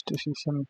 Decision.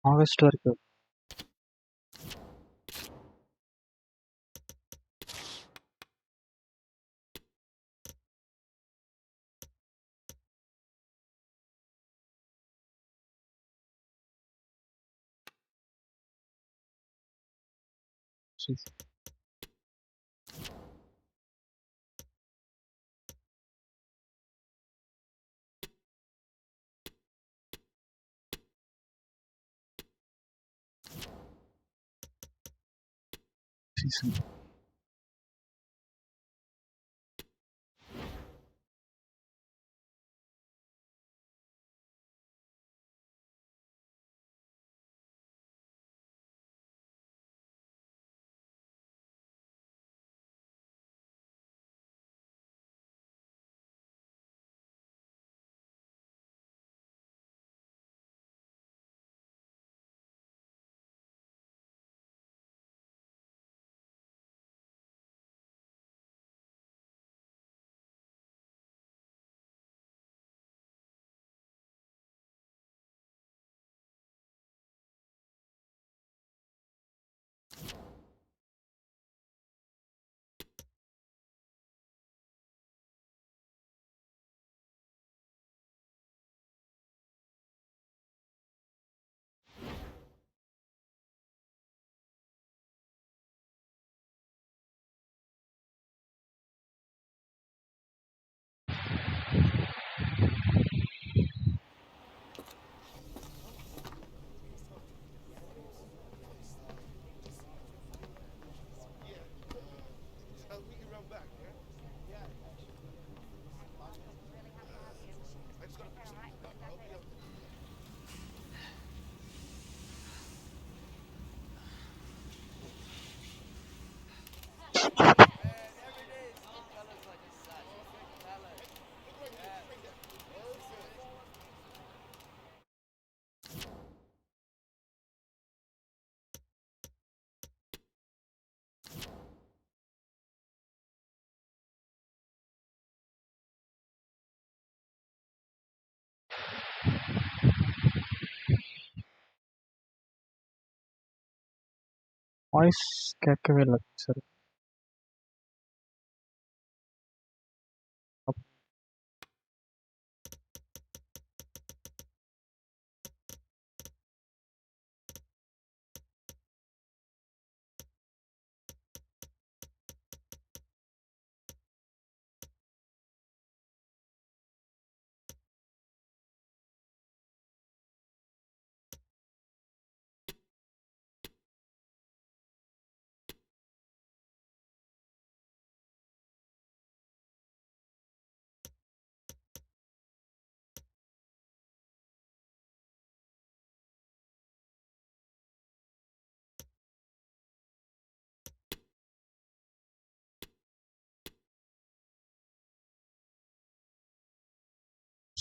August வரைக்கும். Season. Voice கேட்கவே இல்லை sir.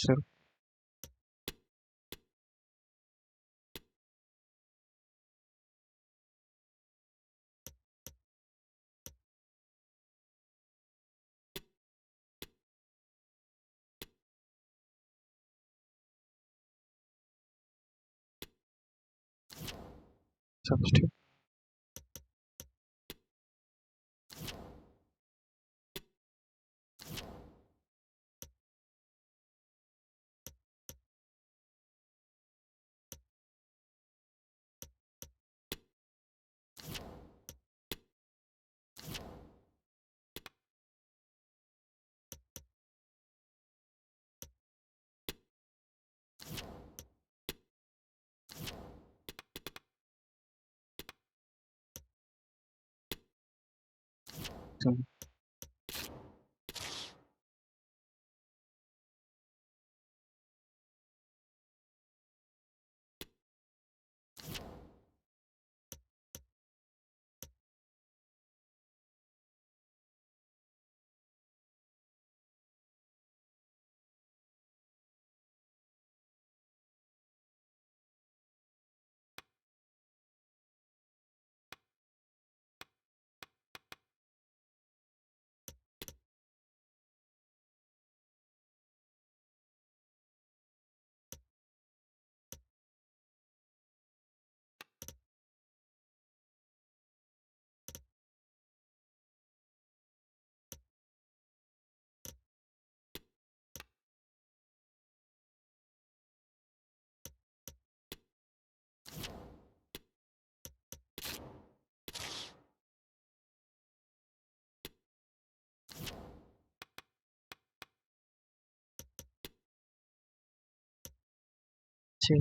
Sir. Substitute. Sir. Sì.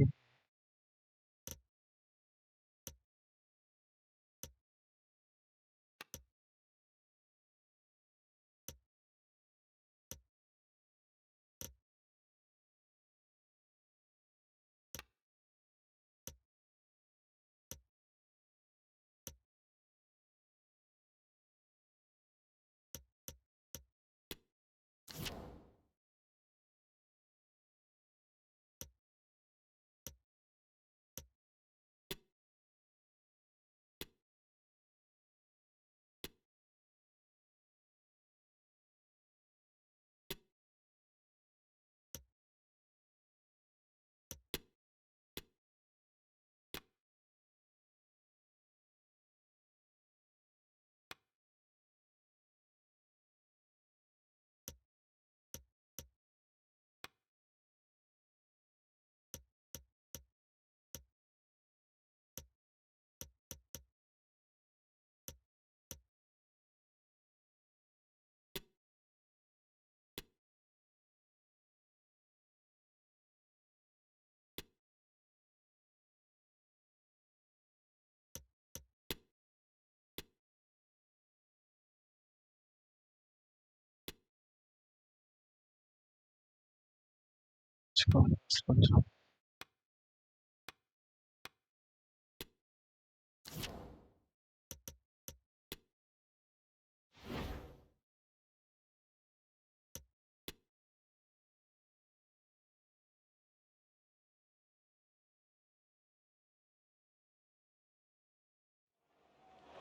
Sponsor.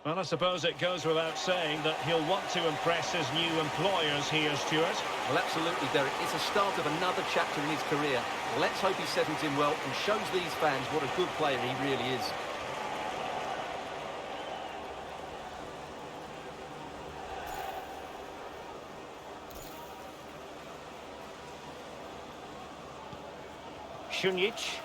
Well, I suppose it goes without saying that he'll want to impress his new employers here, Stuart. Well, absolutely, Derek. It's a start of another chapter in his career. Let's hope he settles in well and shows these fans what a good player he really is. Šunjić.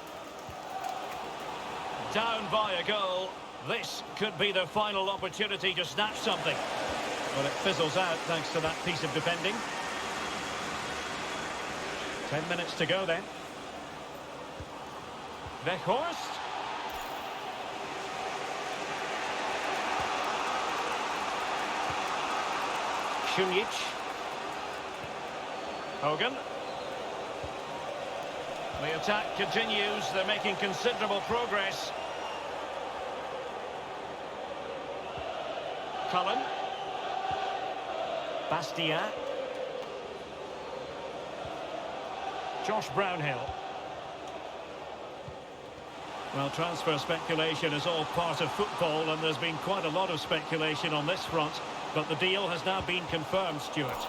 Down by a goal. This could be the final opportunity to snatch something. But it fizzles out thanks to that piece of defending. 10 minutes to go then. Weghorst. Šunjić. Hogan. The attack continues. They're making considerable progress. Cullen. Bastia. Josh Brownhill. Well, transfer speculation is all part of football, and there's been quite a lot of speculation on this front, but the deal has now been confirmed, Stuart.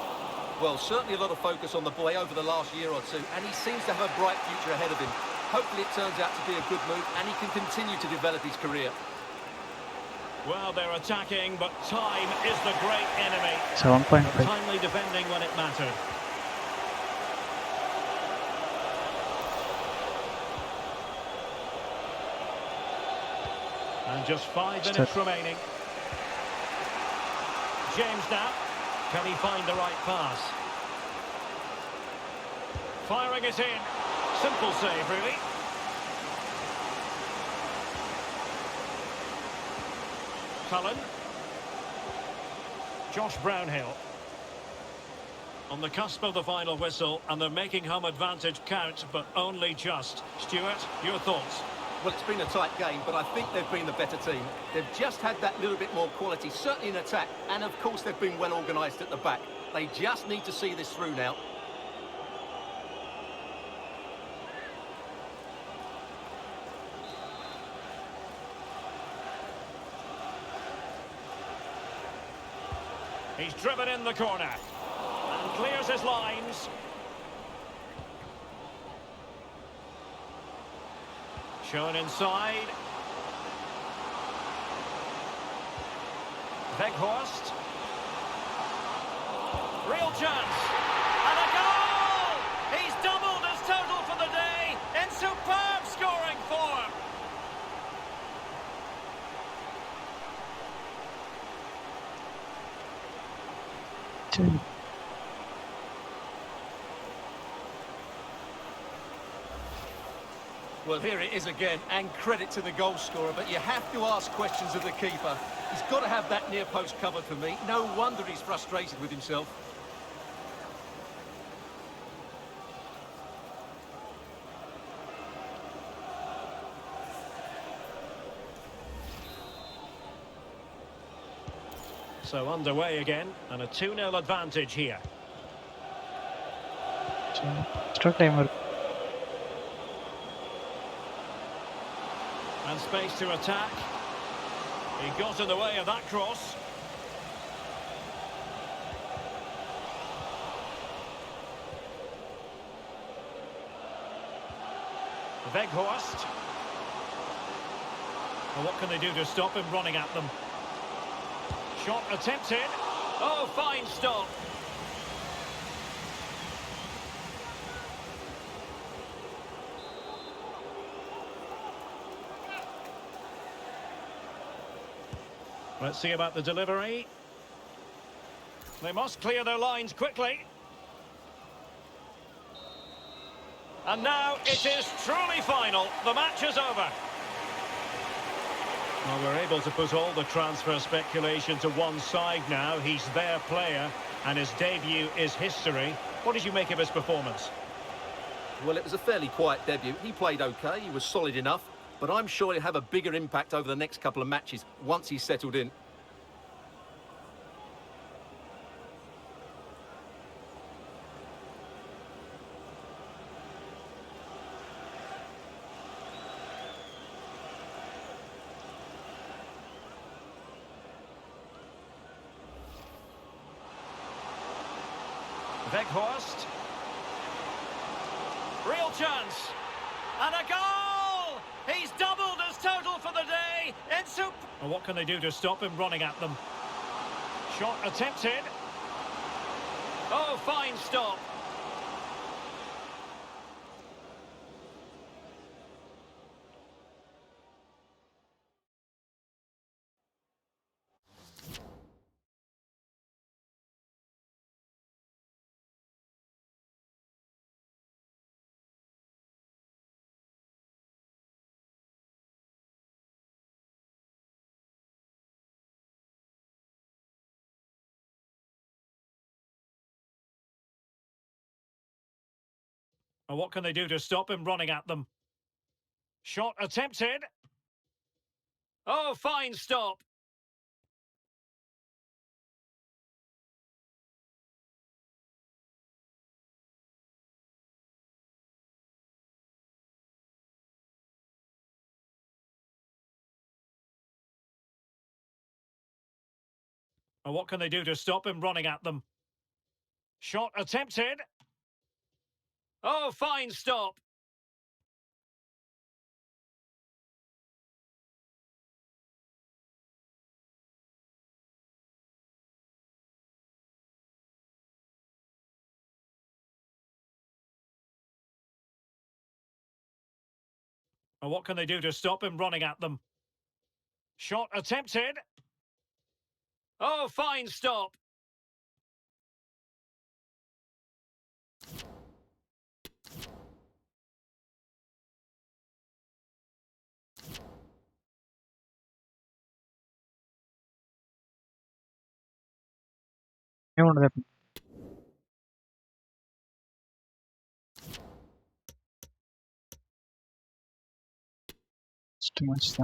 Well, certainly a lot of focus on the boy over the last year or two, and he seems to have a bright future ahead of him. Hopefully it turns out to be a good move, and he can continue to develop his career. Well, they're attacking, but time is the great enemy. 7.5. Timely defending when it mattered. And just 5 minutes remaining. James now. Can he find the right pass? Firing it in. Simple save, really. Cullen. Josh Brownhill. On the cusp of the final whistle, and they're making home advantage count, but only just. Stuart, your thoughts? Well, it's been a tight game, but I think they've been the better team. They've just had that little bit more quality, certainly in attack, and of course they've been well organised at the back. They just need to see this through now. He's driven in the corner and clears his lines. Shown inside. Weghorst. Real chance. And a goal! He's doubled his total for the day in superb scoring form. Well, here it is again, and credit to the goal scorer, but you have to ask questions of the keeper. He's got to have that near post covered for me. No wonder he's frustrated with himself. So underway again, and a 2-0 advantage here. Extra timer. And space to attack. He got in the way of that cross. Weghorst. Well, what can they do to stop him running at them? Shot attempted. Oh, fine stop. Let's see about the delivery. They must clear their lines quickly. And now it is truly final. The match is over. Well, we're able to put all the transfer speculation to one side now. He's their player, and his debut is history. What did you make of his performance? Well, it was a fairly quiet debut. He played okay, he was solid enough, but I'm sure he'll have a bigger impact over the next couple of matches once he's settled in. Weghorst. Real chance. And a goal! He's doubled his total for the day. Well, what can they do to stop him running at them? Shot attempted. Oh, fine stop. Well, what can they do to stop him running at them? Shot attempted. Oh, fine stop. And what can they do to stop him running at them? Shot attempted. Oh, fine stop. And what can they do to stop him running at them? Shot attempted. Oh, fine stop. ఏముండదు first మంచిదా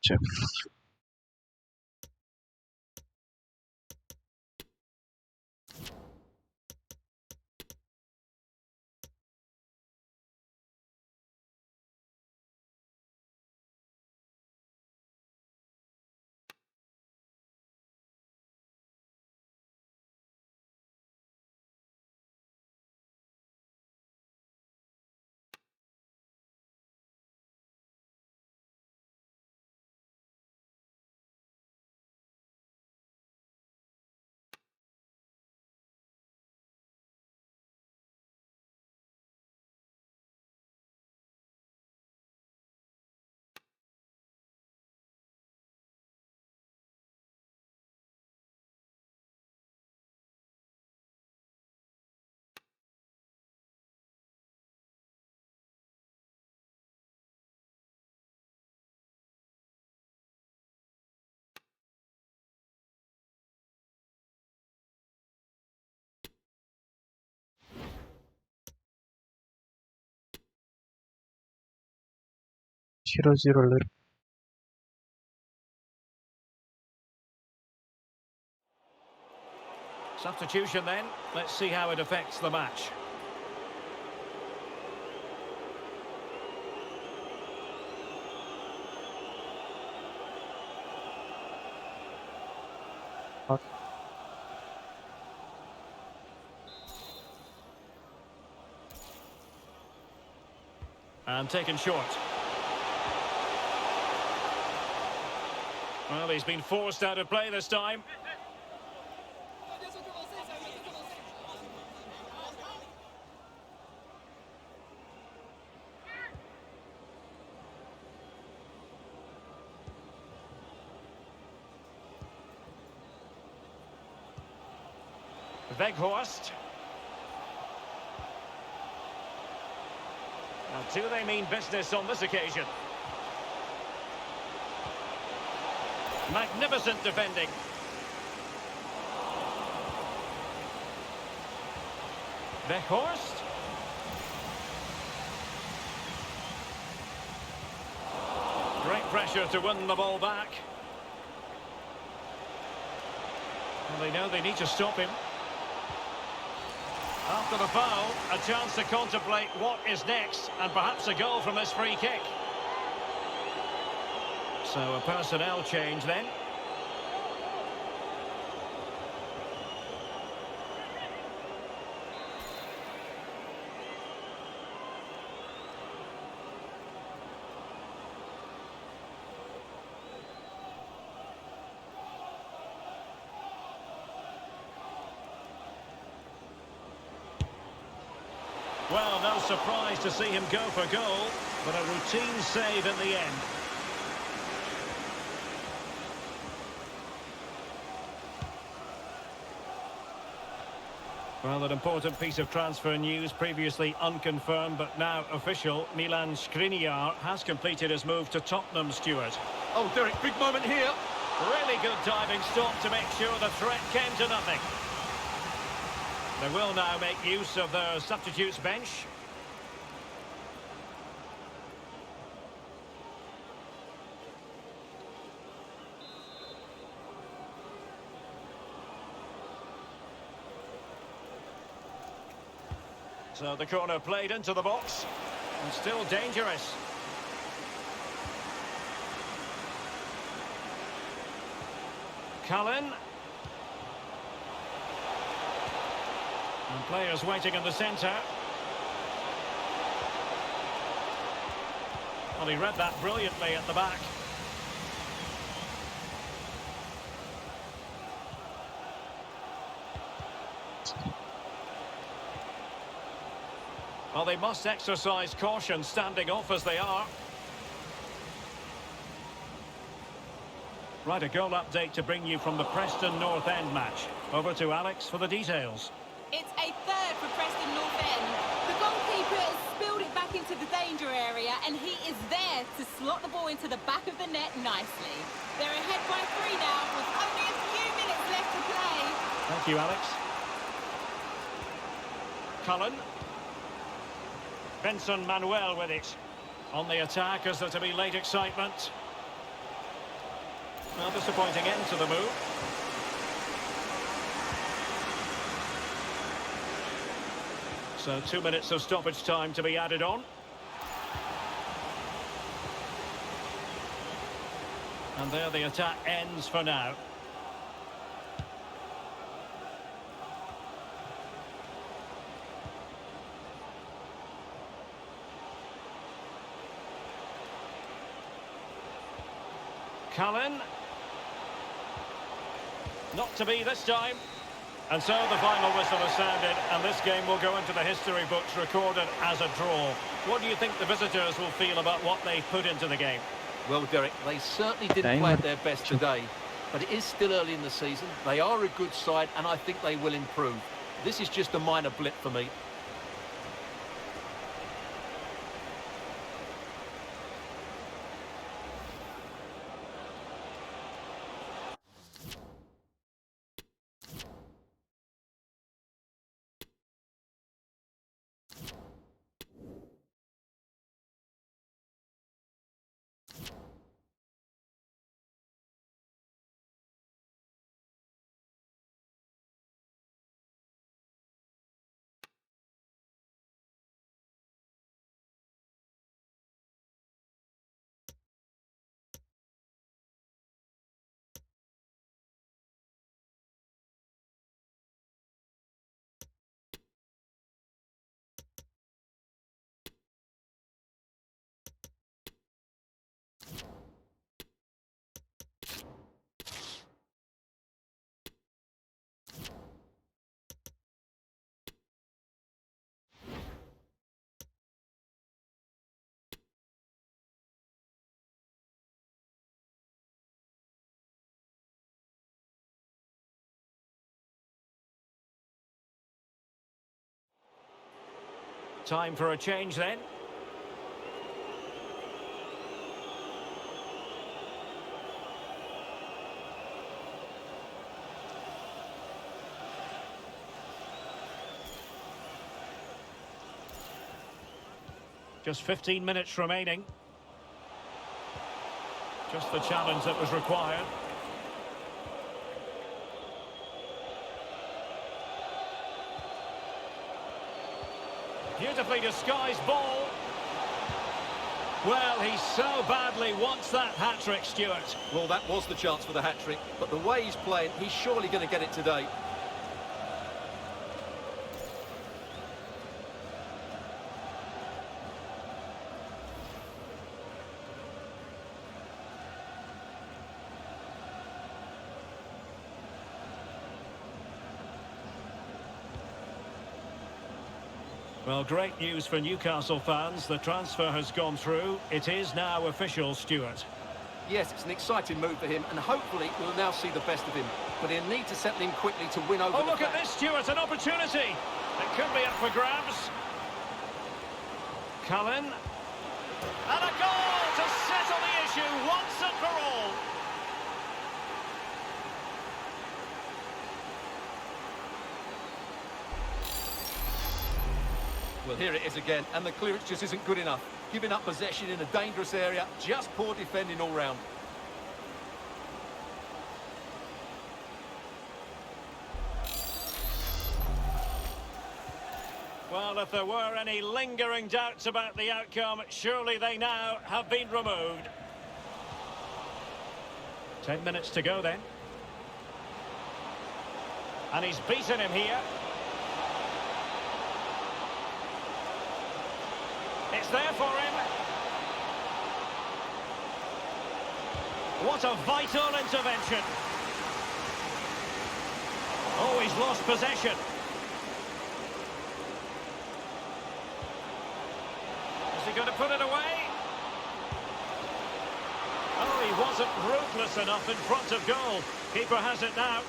chef zero zero లేదు Substitution then. Let's see how it affects the match. And taken short. Well, he's been forced out of play this time. Weghorst. Now, do they mean business on this occasion? Magnificent defending. Weghorst. Great pressure to win the ball back. Well, they know they need to stop him. After the foul, a chance to contemplate what is next, and perhaps a goal from this free kick. So a personnel change then. Well, no surprise to see him go for goal, but a routine save in the end. Well, an important piece of transfer news, previously unconfirmed but now official. Milan Skriniar has completed his move to Tottenham, Stuart. Oh, Derek, big moment here. Really good diving stop to make sure the threat came to nothing. They will now make use of their substitutes bench. So the corner played into the box, and still dangerous. Cullen. And players waiting in the centre. Well, he read that brilliantly at the back. Well, they must exercise caution standing off as they are. Right, a goal update to bring you from the Preston North End match. Over to Alex for the details. It's a third for Preston North End. The goalkeeper has spilled it back into the danger area, and he is there to slot the ball into the back of the net nicely. They're ahead by 3 now, with only a few minutes left to play. Thank you, Alex. Cullen. Benson Manuel with it. On the attack as there to be late excitement. Well, disappointing end to the move. So 2 minutes of stoppage time to be added on. And there the attack ends for now. Cullen. Not to be this time. And so the final whistle has sounded, and this game will go into the history books recorded as a draw. What do you think the visitors will feel about what they put into the game? Well, Derek, they certainly didn't play at their best today, but it is still early in the season. They are a good side, and I think they will improve. This is just a minor blip for me. Time for a change then. Just 15 minutes remaining. Just the challenge that was required. Beautifully disguised ball. Well, he so badly wants that hat-trick, Stuart. Well, that was the chance for the hat-trick, but the way he's playing, he's surely going to get it today. Well, great news for Newcastle fans. The transfer has gone through. It is now official, Stuart. Yes, it's an exciting move for him, and hopefully we'll now see the best of him. But he'll need to settle in quickly to win over Oh, the look at fans. this, Stuart, an opportunity. It could be up for grabs. Cullen. And a goal to settle the issue once and for all. Well, here it is again, and the clearance just isn't good enough. Giving up possession in a dangerous area, just poor defending all round. Well, if there were any lingering doubts about the outcome, surely they now have been removed. 10 minutes to go then. And he's beaten him here. It's there for him. What a vital intervention. Oh, he's lost possession. Is he going to put it away? Oh, he wasn't ruthless enough in front of goal. Keeper has it now.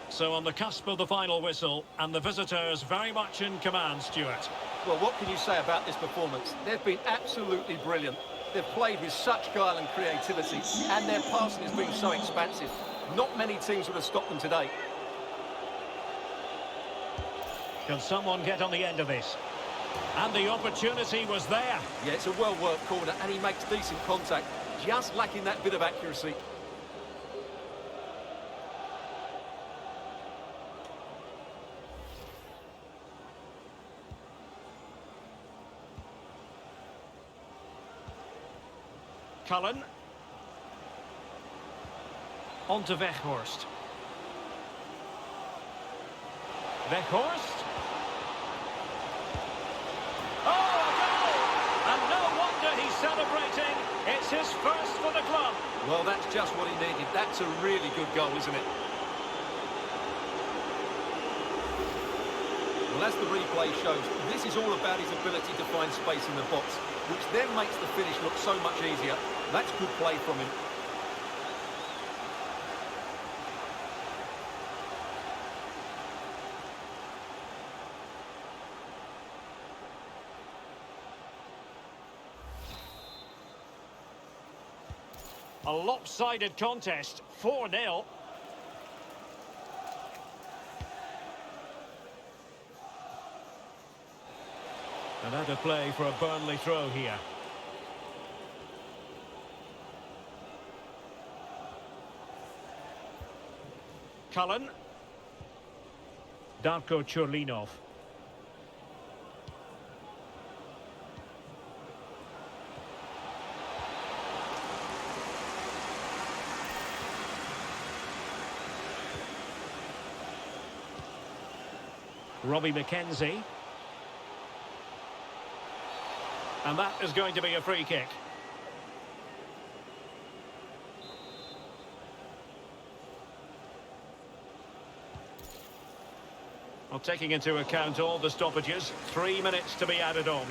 So on the cusp of the final whistle, and the visitors very much in command, Stuart. Well, what can you say about this performance? They've been absolutely brilliant. They've played with such guile and creativity, and their passing has been so expansive. Not many teams would have stopped them today. Can someone get on the end of this? And the opportunity was there. Yeah, it's a well-worked corner, and he makes decent contact. Just lacking that bit of accuracy. Cullen. On to Weghorst. Weghorst. Oh, a goal! And no wonder he's celebrating. It's his first for the club. Well, that's just what he needed. That's a really good goal, isn't it? Well, as the replay shows, this is all about his ability to find space in the box, which then makes the finish look so much easier. That's good play from him. A lopsided contest, 4-0. And out of play for a Burnley throw here. Cullen. Darko Churlinov. Robbie McKenzie. And that is going to be a free kick. Well, taking into account all the stoppages, 3 minutes to be added on.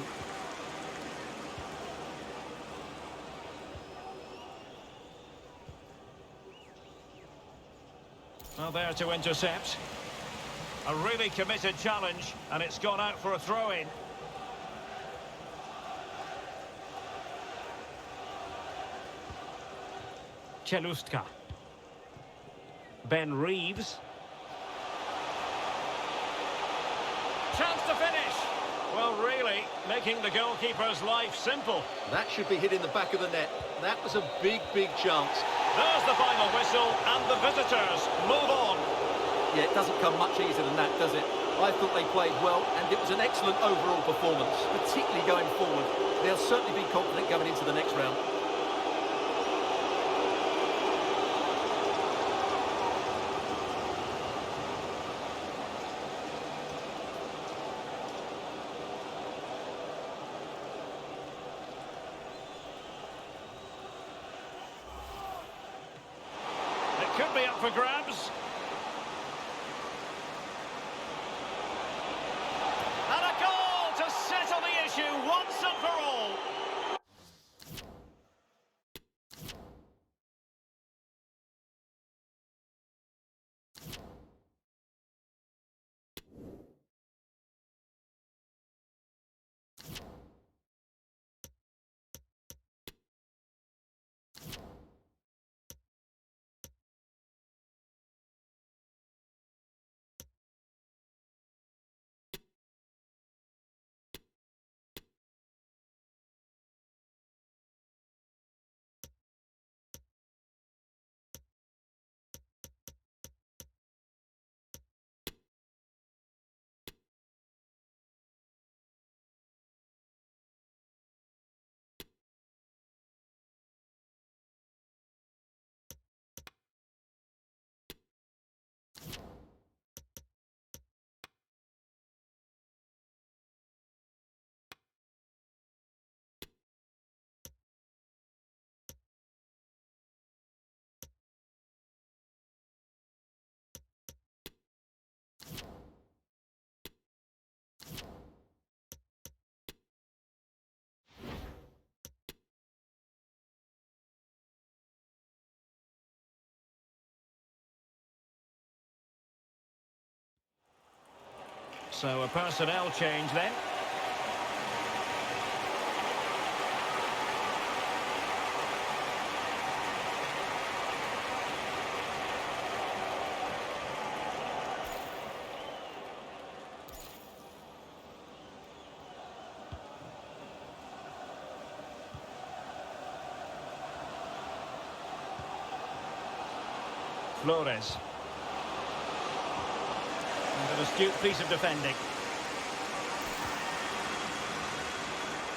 Well, there to intercept. A really committed challenge, and it's gone out for a throw-in. Czelustka. Ben Reeves. Chance to finish. Well, really, making the goalkeeper's life simple. That should be hit in the back of the net. That was a big, big chance. There's the final whistle, and the visitors move on. Yeah, it doesn't come much easier than that, does it? I thought they played well, and it was an excellent overall performance, particularly going forward. They'll certainly be confident going into the next round. It could be up for grabs. And a goal to settle the issue once and for all. So a personnel change then. Flores. And an astute piece of defending.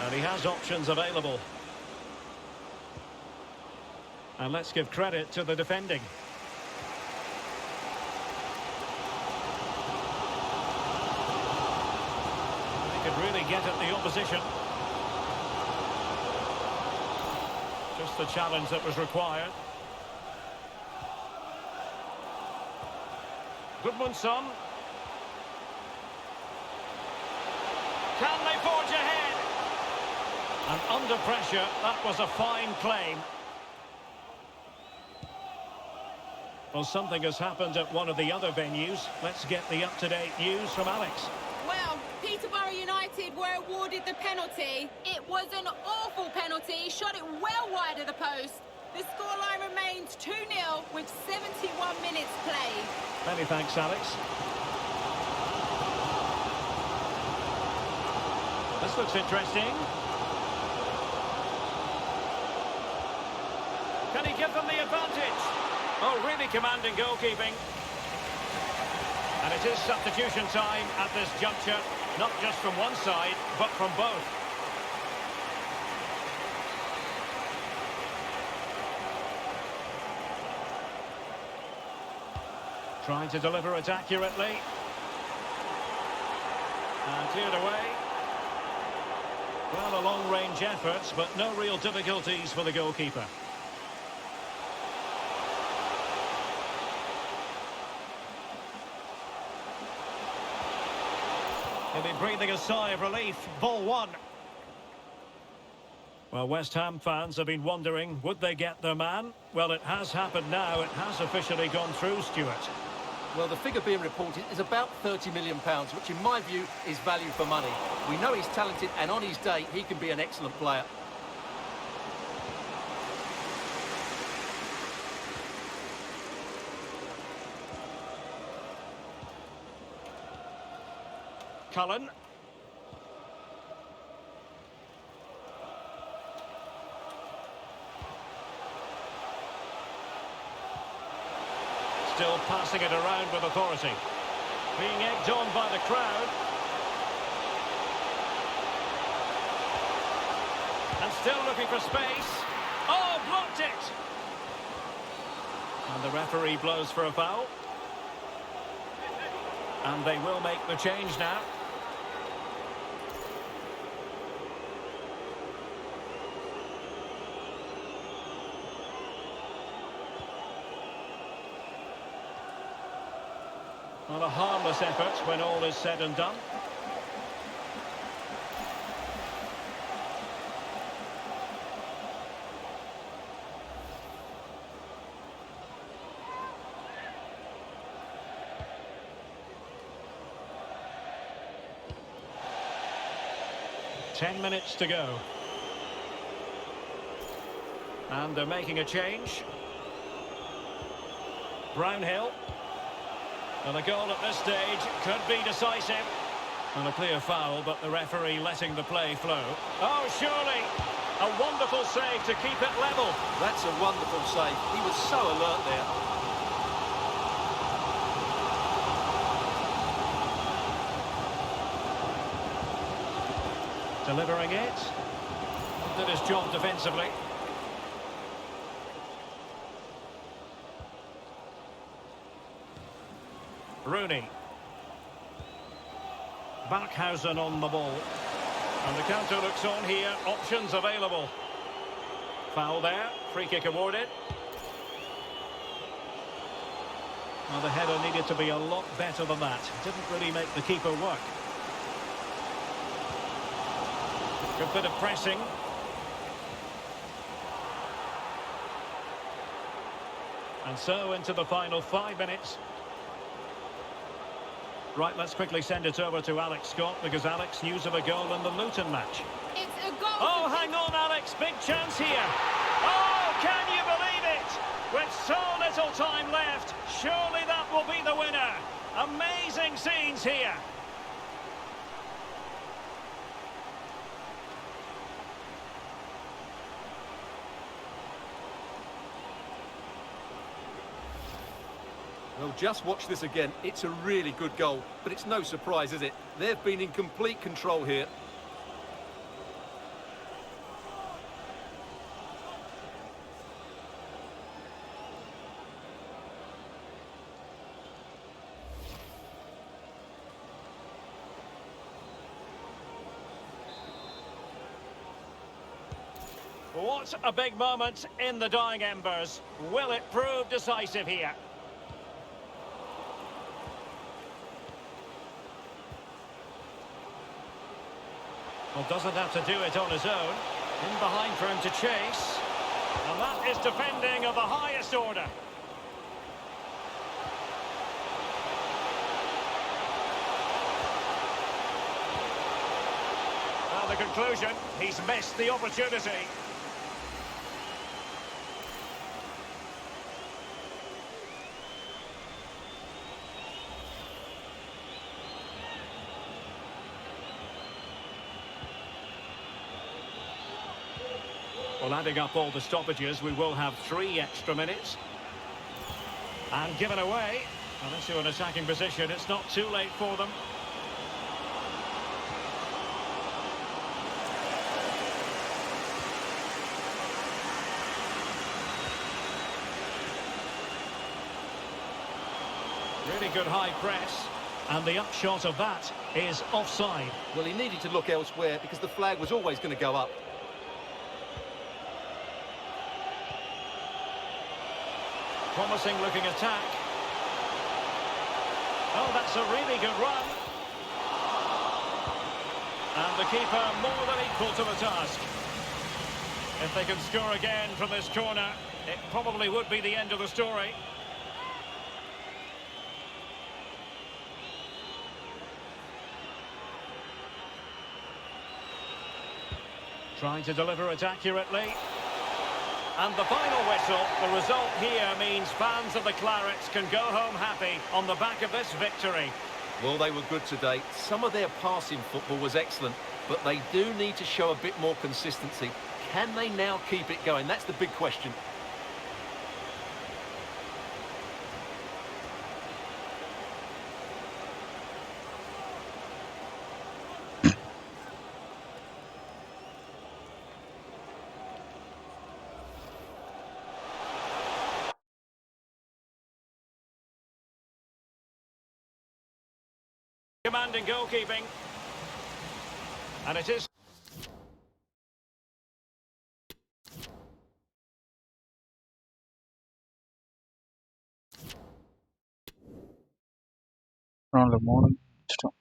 And he has options available. And let's give credit to the defending. He could really get at the opposition. Just the challenge that was required. Goodmanson. Can they forge ahead? And under pressure, that was a fine claim. Well, something has happened at one of the other venues. Let's get the up-to-date news from Alex. Well, Peterborough United were awarded the penalty. It was an awful penalty, shot it well wide of the post. The scoreline remains 2-0 with 71 minutes played. Many thanks, Alex. This looks interesting. Can he give them the advantage? Oh, really commanding goalkeeping. And it is substitution time at this juncture, not just from one side, but from both. Trying to deliver it accurately. And cleared away. Well, a long-range effort, but no real difficulties for the goalkeeper. He'll be breathing a sigh of relief. Ball one. Well, West Ham fans have been wondering, would they get their man? Well, it has happened now. It has officially gone through, Stuart. Well, the figure being reported is about £30 million, which in my view is value for money. We know he's talented, and on his day, he can be an excellent player. Cullen. Still passing it around with authority. Being egged on by the crowd. And still looking for space. Oh, blocked it! And the referee blows for a foul. And they will make the change now. Well, a harmless effort when all is said and done. Ten minutes to go. And they're making a change. Brownhill. And a goal at this stage could be decisive. And a clear foul, but the referee letting the play flow. Oh, surely a wonderful save to keep it level. That's a wonderful save. He was so alert there. Delivering it. Did his job defensively. Rooney. Barkhausen on the ball. And the counter looks on here. Options available. Foul there. Free kick awarded. Well, the header needed to be a lot better than that. Didn't really make the keeper work. Good bit of pressing. And so into the final 5 minutes. Right, let's quickly send it over to Alex Scott, because Alex, news of a goal in the Luton match. It's a goal. Oh, hang on, Alex. Big chance here. Oh, can you believe it? With so little time left, surely that will be the winner. Amazing scenes here. Well, just watch this again. It's a really good goal, but it's no surprise, is it? They've been in complete control here. What a big moment in the dying embers. Will it prove decisive here? Well, doesn't have to do it on his own. In behind for him to chase. And that is defending of the highest order. Well, the conclusion, he's missed the opportunity. Well, adding up all the stoppages, we will have 3 extra minutes. And given away. Well, into an attacking position, it's not too late for them. Really good high press. And the upshot of that is offside. Well, he needed to look elsewhere because the flag was always going to go up. Promising looking attack. Oh, that's a really good run. And the keeper more than equal to the task. If they can score again from this corner, it probably would be the end of the story. Trying to deliver it accurately. And the final whistle, the result here means fans of the Clarets can go home happy on the back of this victory. Well, they were good today. Some of their passing football was excellent, but they do need to show a bit more consistency. Can they now keep it going? That's the big question. commanding goalkeeping. And it is... round 3 முடிச்சிட்டோம்.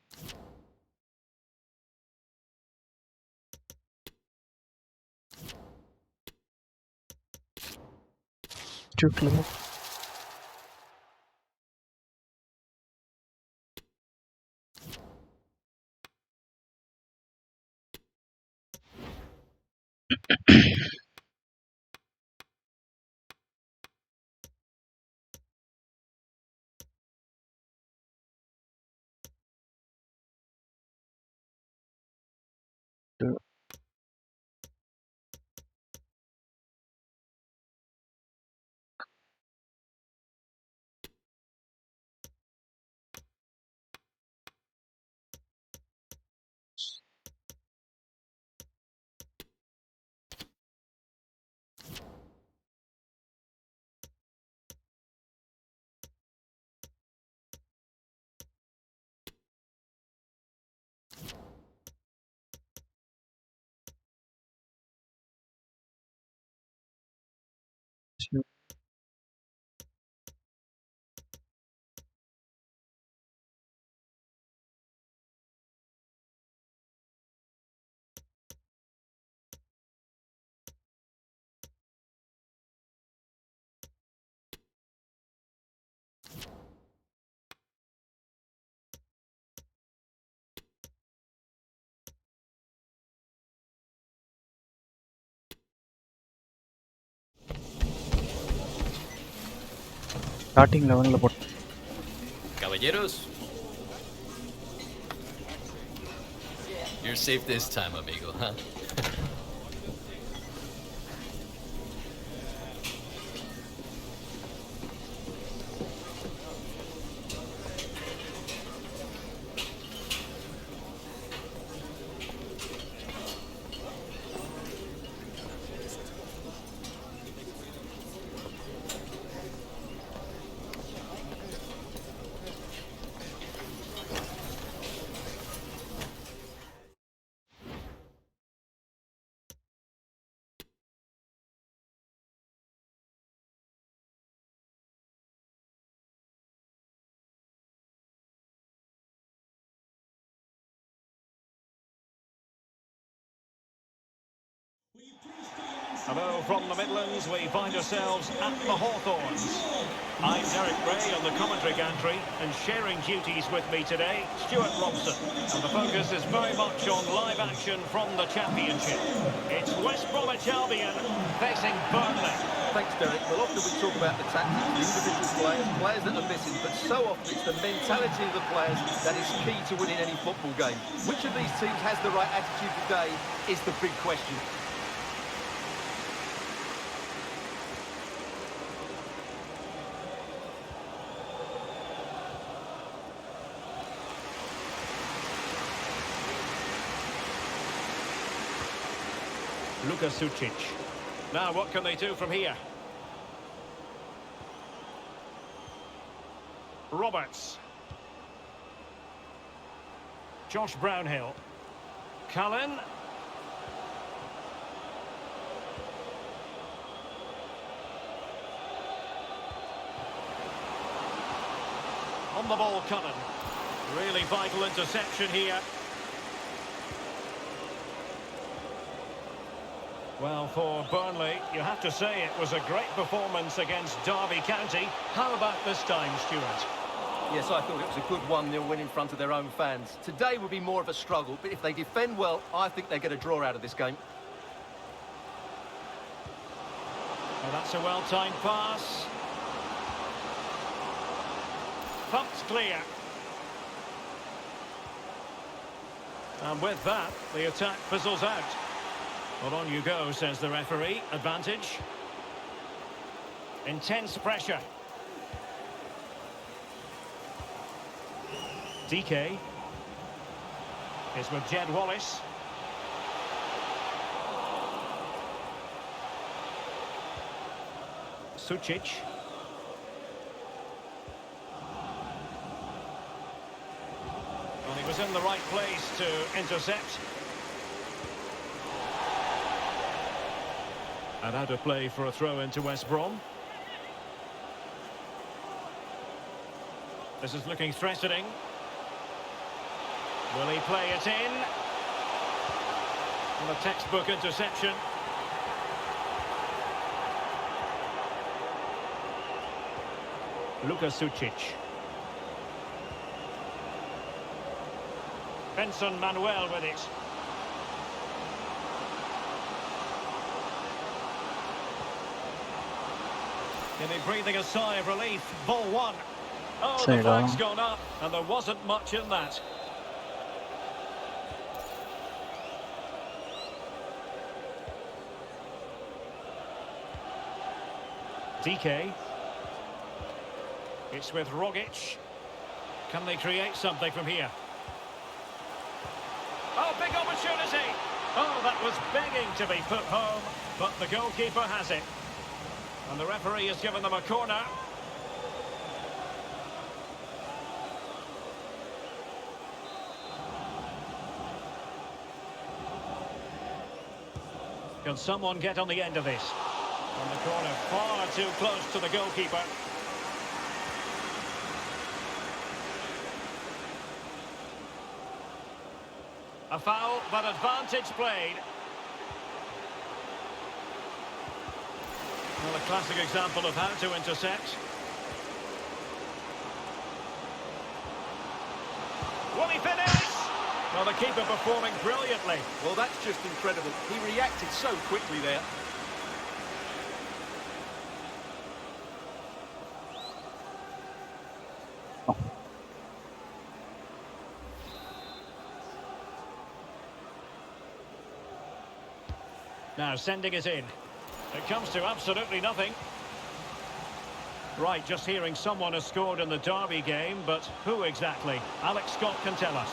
Instituteல starting 11ல போட்டோம். Caballeros, you're safe this time, amigo, huh? Hello from the Midlands, we find ourselves at the Hawthorns. I'm Derek Ray on the commentary gantry, and sharing duties with me today, Stuart Robson. And the focus is very much on live action from the Championship. It's West Bromwich Albion facing Burnley. Thanks, Derek. Well, often we talk about the tactics, the individual players, players that are missing, but so often it's the mentality of the players that is key to winning any football game. Which of these teams has the right attitude today is the big question. Luka Sucic. Now, what can they do from here? Roberts. Josh Brownhill. Cullen. On the ball, Cullen. Really vital interception here. Well, for Burnley, you have to say it was a great performance against Derby County. How about this time, Stuart? Yes, I thought it was a good 1-0 win in front of their own fans. Today would be more of a struggle, but if they defend well, I think they get a draw out of this game. Well, that's a well-timed pass. Pumped clear. And with that, the attack fizzles out. Well, on you go, says the referee. Advantage. Intense pressure. DK is with Jed Wallace. Sucic. Well, he was in the right place to intercept. And out of play for a throw into West Brom. This is looking threatening. Will he play it in? And a textbook interception. Luka Sucic. Benson Manuel with it. He'll be breathing a sigh of relief. Ball one. Oh, Say the flag's that. gone up, and there wasn't much in that. DK. It's with Rogic. Can they create something from here? Oh, big opportunity! Oh, that was begging to be put home, but the goalkeeper has it. And the referee has given them a corner. Can someone get on the end of this? And the corner far too close to the goalkeeper. A foul, but advantage played. Well, a classic example of how to intercept. Will he finish? Well, the keeper performing brilliantly. Well, that's just incredible. He reacted so quickly there. Now sending it in. It comes to absolutely nothing. Right, just hearing someone has scored in the Derby game, but who exactly? Alex Scott can tell us.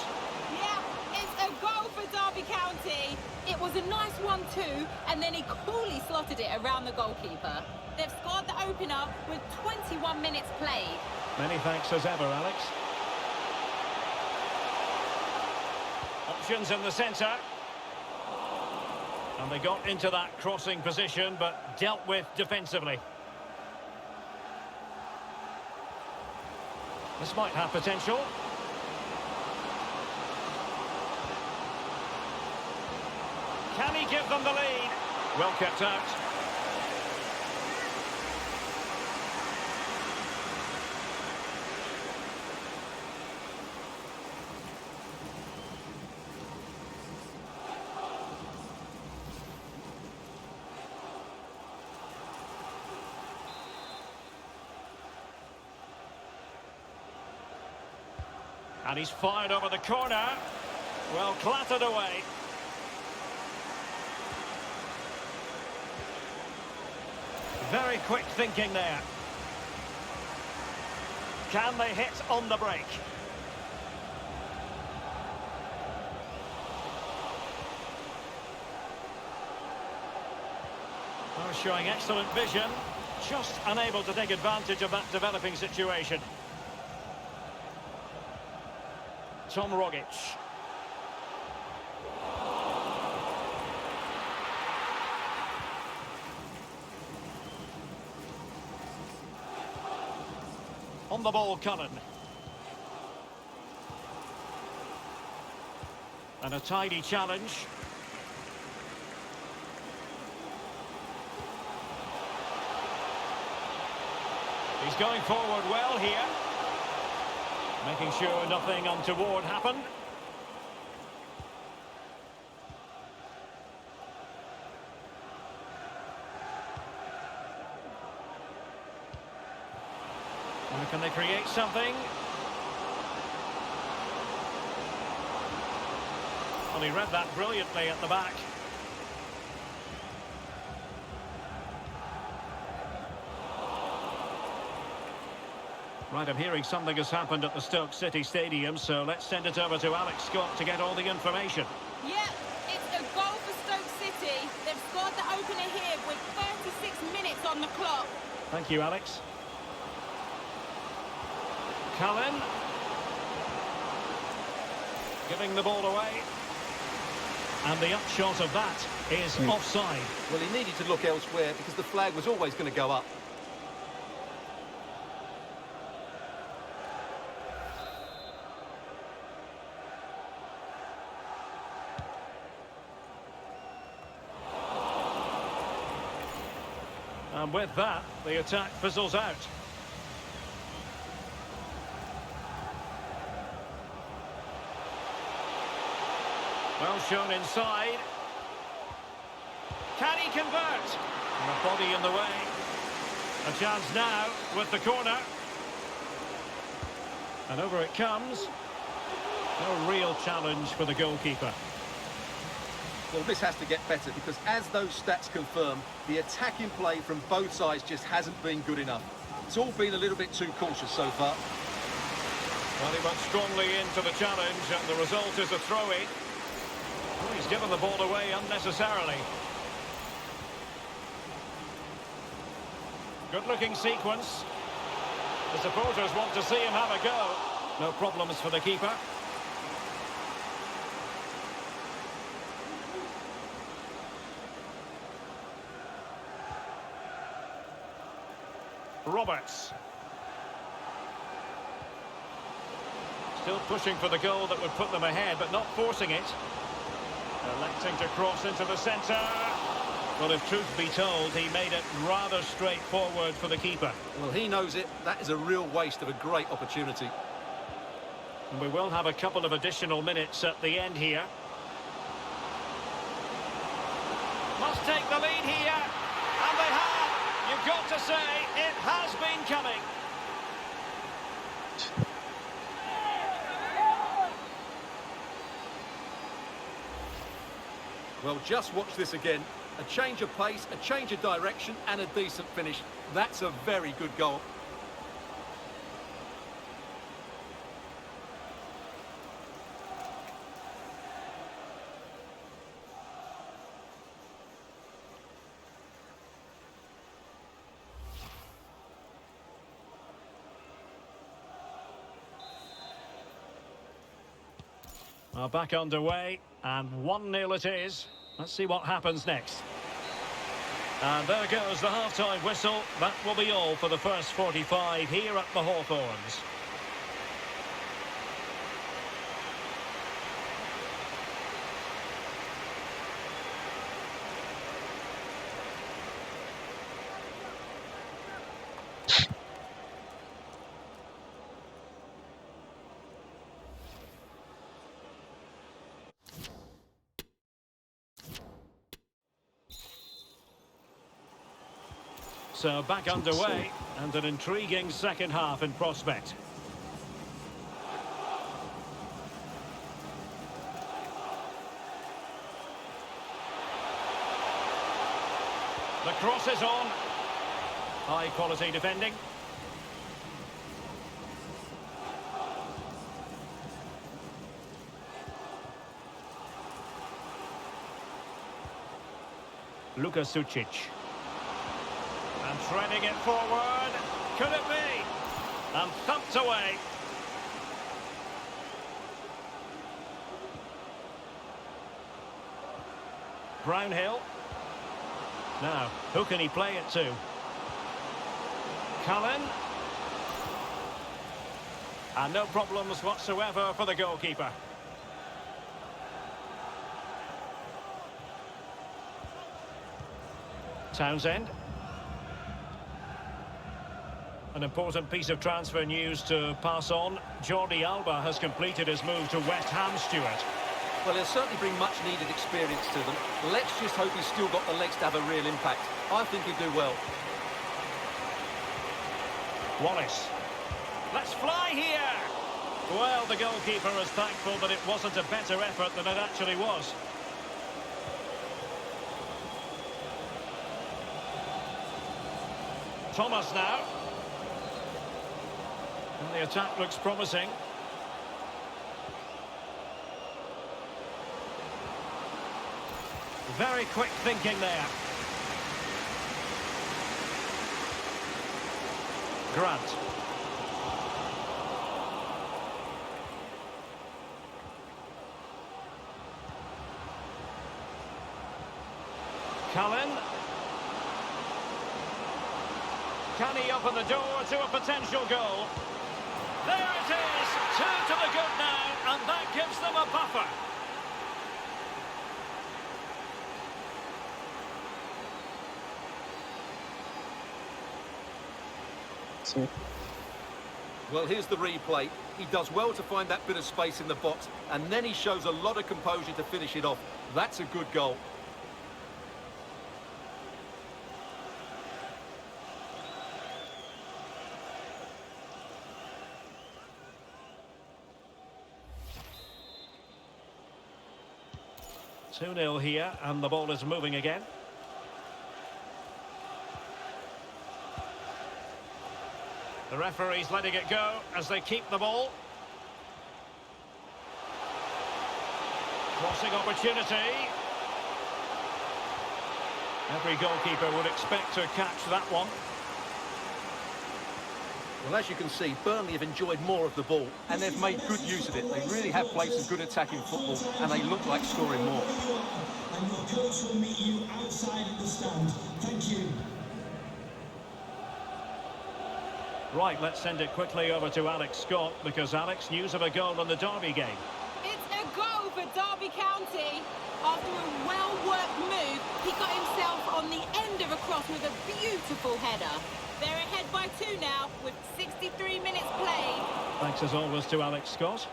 Yeah, it's a goal for Derby County. It was a nice 1-2, and then he coolly slotted it around the goalkeeper. They've scored the opener with 21 minutes played. Many thanks as ever, Alex. Options in the centre. And they got into that crossing position, but dealt with defensively. This might have potential. Can he give them the lead? Well kept out. And he's fired over the corner. Well, clattered away. Very quick thinking there. Can they hit on the break? Oh, showing excellent vision. Just unable to take advantage of that developing situation. Tom Rogic. On the ball, Cullen. And a tidy challenge. He's going forward well here. Making sure nothing untoward happened. Can they create something? Well, he read that brilliantly at the back. Right, I'm hearing something has happened at the Stoke City Stadium, so let's send it over to Alex Scott to get all the information. Yeah, it's a goal for Stoke City. They've scored the opener here with 36 minutes on the clock. Thank you, Alex. Cullen. Giving the ball away. And the upshot of that is offside. Well, he needed to look elsewhere because the flag was always going to go up. And with that, the attack fizzles out. Well shown inside. Can he convert? And the body in the way. A chance now with the corner. And over it comes. No real challenge for the goalkeeper. Well, this has to get better because as those stats confirm, the attacking play from both sides just hasn't been good enough. It's all been a little bit too cautious so far. Well, he went strongly into the challenge and the result is a throw-in. Well, he's given the ball away unnecessarily. Good-looking sequence. The supporters want to see him have a go. No problems for the keeper. Roberts. Still pushing for the goal that would put them ahead, but not forcing it. Electing to cross into the centre. Well, if truth be told, he made it rather straightforward for the keeper. Well, he knows it. That is a real waste of a great opportunity. And we will have a couple of additional minutes at the end here. Must take the lead here. And they have. You've got to say, it has been coming. Well, just watch this again. A change of pace, a change of direction, and a decent finish. That's a very good goal. Back underway, and 1-0 it is. Let's see what happens next. And there goes the half-time whistle. That will be all for the first 45 here at the Hawthorns. So back underway, and an intriguing second half in prospect. The cross is on. High quality defending. Luka Sucic. And threading it forward. Could it be? And thumped away. Brownhill. Now, who can he play it to? Cullen. And no problems whatsoever for the goalkeeper. Townsend. An important piece of transfer news to pass on. Jordi Alba has completed his move to West Ham, Stuart. Well, he'll certainly bring much-needed experience to them. Let's just hope he's still got the legs to have a real impact. I think he'll do well. Wallace. Let's fly here! Well, the goalkeeper is thankful that it wasn't a better effort than it actually was. Thomas now. And the attack looks promising. Very quick thinking there. Grant. Cullen. Can he open the door to a potential goal? There it is! 2 to the good now, and that gives them a buffer. Safe. Well, here's the replay. He does well to find that bit of space in the box, and then he shows a lot of composure to finish it off. That's a good goal. Two 0 here, and the ball is moving again. The referee's letting it go as they keep the ball. Crossing opportunity. Every goalkeeper would expect to catch that one. Well, as you can see, Burnley have enjoyed more of the ball, and they've made good use of it. They really have played some good attacking football, and they look like scoring more. And your coach will meet you outside of the stand. Thank you. Right, let's send it quickly over to Alex Scott, because Alex, news of a goal in the Derby game. It's a goal for Derby County. After a well-worked move, he got himself on the end of a cross with a beautiful header. They're ahead by 2 now, with 63 minutes played. Thanks as always to Alex Scott.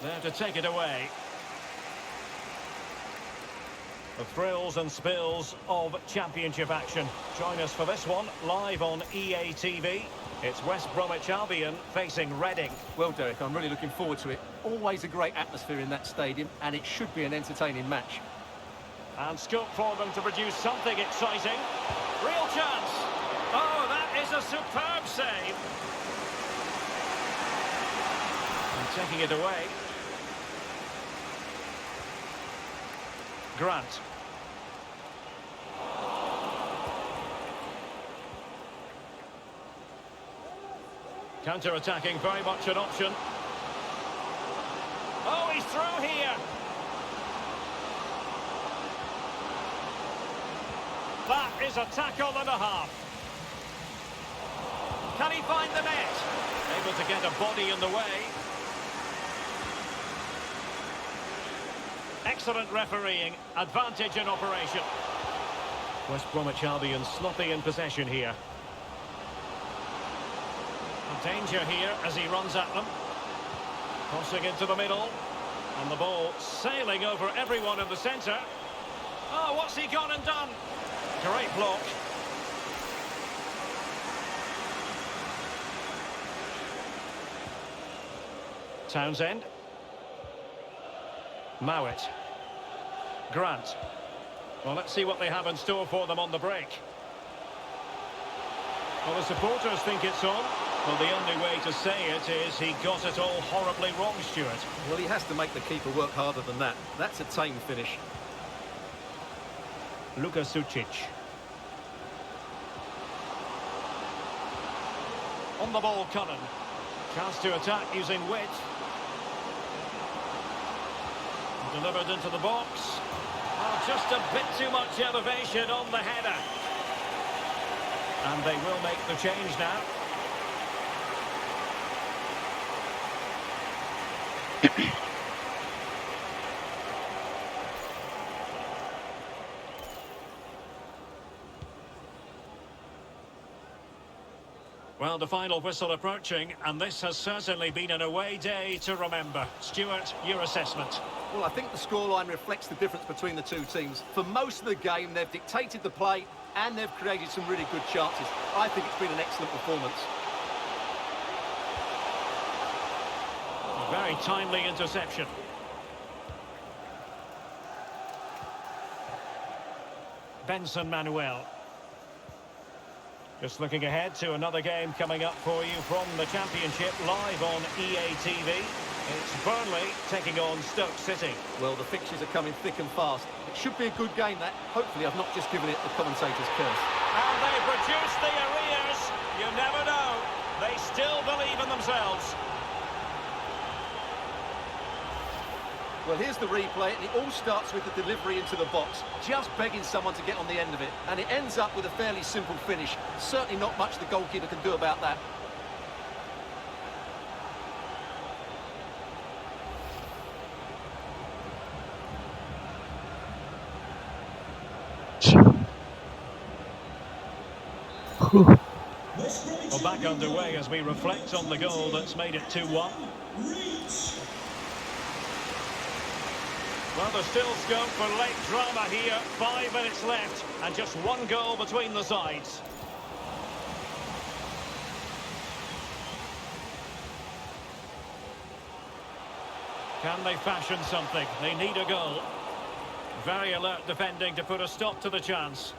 There to take it away. The thrills and spills of championship action. Join us for this one, live on EA TV. It's West Bromwich Albion facing Reading. Well, Derek, I'm really looking forward to it. Always a great atmosphere in that stadium, and it should be an entertaining match. And scope for them to produce something exciting. Real chance. Oh, that is a superb save. And taking it away. Grant. Counter-attacking, very much an option. Oh, he's through here. That is a tackle and a half. Can he find the net? Able to get a body in the way. Excellent refereeing, advantage in operation. West Bromwich Albion sloppy in possession here. A danger here as he runs at them. Crossing into the middle. And the ball sailing over everyone in the centre. Oh, what's he gone and done? Great block. Townsend. Mowat. Grant. Well, let's see what they have in store for them on the break. Well, the supporters think it's on. Well, the only way to say it is he got it all horribly wrong, Stuart. Well, he has to make the keeper work harder than that. That's a tame finish. Luka Sucic. On the ball, Cullen. Chance to attack using width. Delivered into the box. Oh, just a bit too much elevation on the header. And they will make the change now. Well, the final whistle approaching, and this has certainly been an away day to remember. Stuart, your assessment? Well, I think the scoreline reflects the difference between the two teams. For most of the game, they've dictated the play, and they've created some really good chances. I think it's been an excellent performance. A very timely interception. Benson Manuel. Just looking ahead to another game coming up for you from the Championship live on EA TV. It's Burnley taking on Stoke City. Well, the fixtures are coming thick and fast. It should be a good game, that. Hopefully I've not just given it the commentator's curse. And they produce the arrears. You never know. They still believe in themselves. Well, here's the replay, and it all starts with the delivery into the box, just begging someone to get on the end of it. And it ends up with a fairly simple finish. Certainly not much the goalkeeper can do about that. Well, back underway as we reflect on the goal that's made it 2-1. Well, there's still scope for late drama here. 5 minutes left and just one goal between the sides. Can they fashion something? They need a goal. Very alert defending to put a stop to the chance.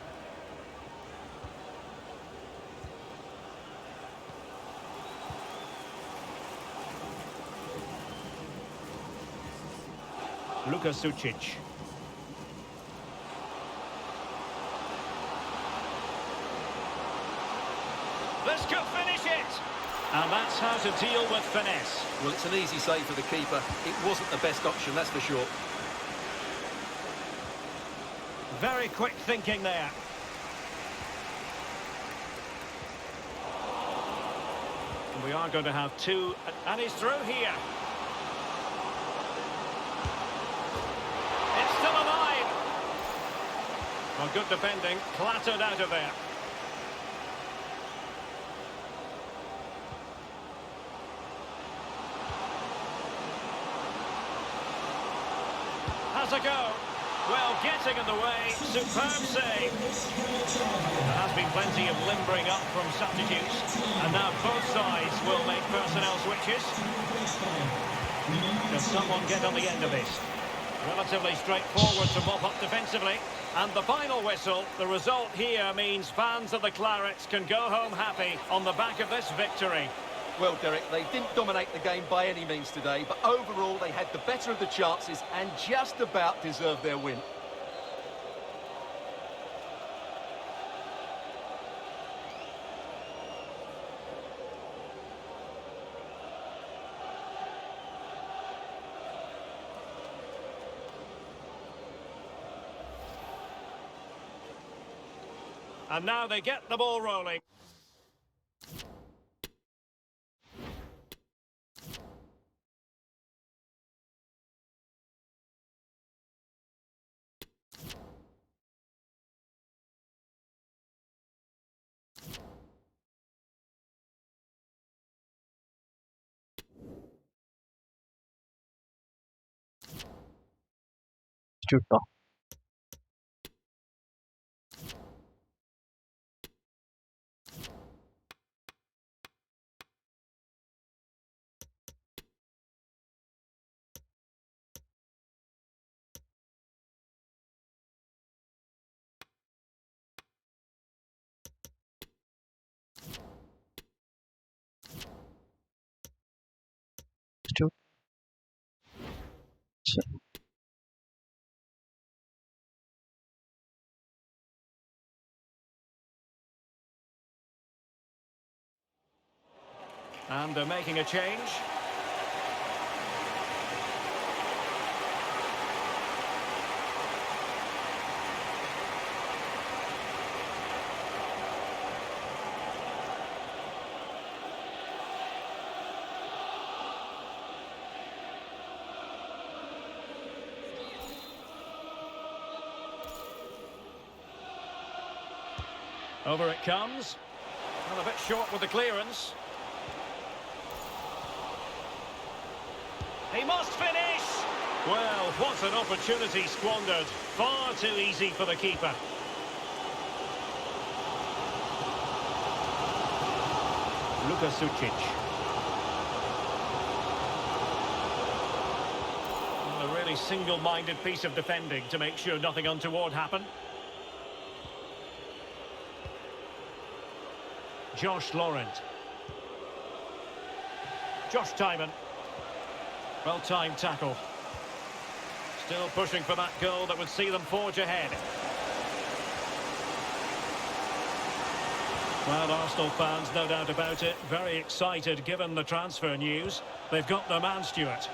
Sucic. This could finish it! And that's how to deal with finesse. Well, it's an easy save for the keeper. It wasn't the best option, that's for sure. Very quick thinking there. And we are going to have two, and he's through here. It's still alive. Well, good defending, clattered out of there. Has a go. Well, getting in the way, superb save. There has been plenty of limbering up from substitutes, and now both sides will make personnel switches. Can someone get on the end of this? Relatively straightforward to mop up defensively. And the final whistle, the result here means fans of the Clarets can go home happy on the back of this victory. Well, Derek, they didn't dominate the game by any means today, but overall they had the better of the chances and just about deserved their win. And now they get the ball rolling. Chuta. Chuta. And they're making a change. Over it comes. Well, a bit short with the clearance. He must finish! Well, what an opportunity squandered. Far too easy for the keeper. Sucic. A really single-minded piece of defending to make sure nothing untoward happened. Josh Laurent. Josh Timon. Well-timed tackle. Still pushing for that goal that would see them forge ahead. Well, Arsenal fans, no doubt about it, very excited given the transfer news. They've got their man, Stuart.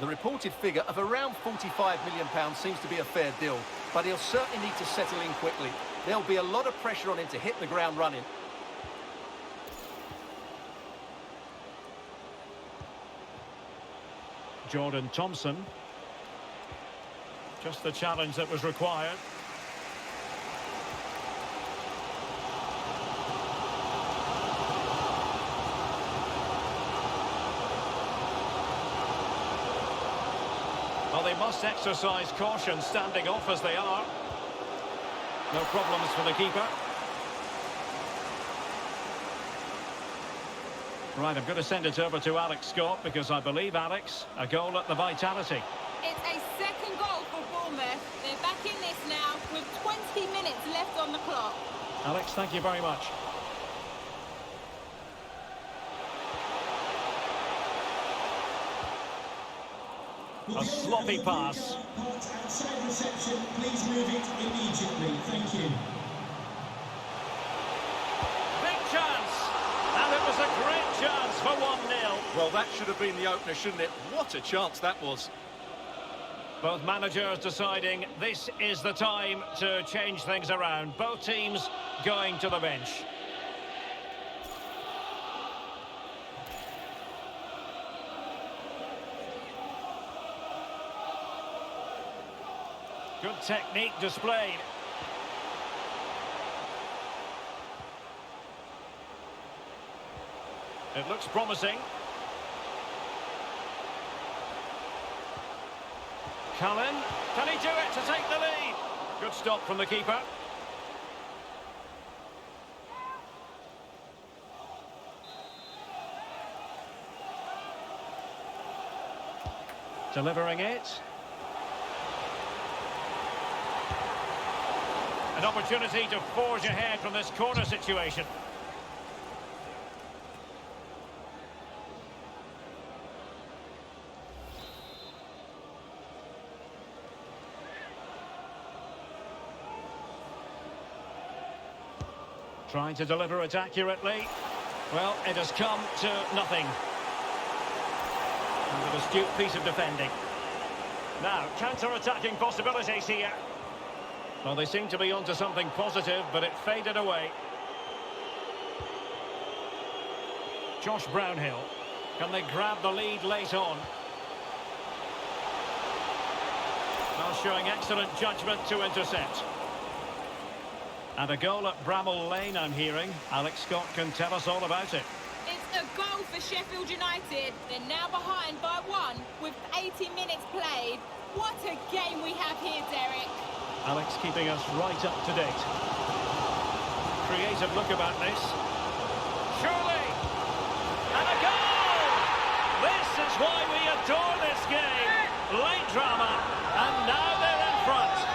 The reported figure of around £45 million seems to be a fair deal, but he'll certainly need to settle in quickly. There'll be a lot of pressure on him to hit the ground running. Jordan Thompson. Just the challenge that was required. Well, they must exercise caution standing off as they are. No problems for the keeper. Right, I'm going to send it over to Alex Scott because I believe, Alex, a goal at the Vitality. It's a second goal for Bournemouth. They're back in this now with 20 minutes left on the clock. Alex, thank you very much. A sloppy pass. Outside reception, please move it immediately. Thank you. Big chance. And it was a great chance for 1-0. Well, that should have been the opener, shouldn't it? What a chance that was. Both managers deciding this is the time to change things around. Both teams going to the bench. Good technique displayed. It looks promising. Cullen, can he do it to take the lead? Good stop from the keeper. Delivering it. An opportunity to forge ahead from this corner situation. Trying to deliver it accurately. Well, it has come to nothing. And an astute piece of defending. Now, counter-attacking possibilities here. Well, they seem to be onto something positive, but it faded away. Josh Brownhill. Can they grab the lead late on? Well, showing excellent judgment to intercept. And a goal at Bramall Lane, I'm hearing. Alex Scott can tell us all about it. It's a goal for Sheffield United. They're now behind by 1 with 80 minutes played. What a game we have here, Derek. Alex keeping us right up to date. Creative look about this. Surely! And a goal! This is why we adore this game. Late drama, and now they're in front.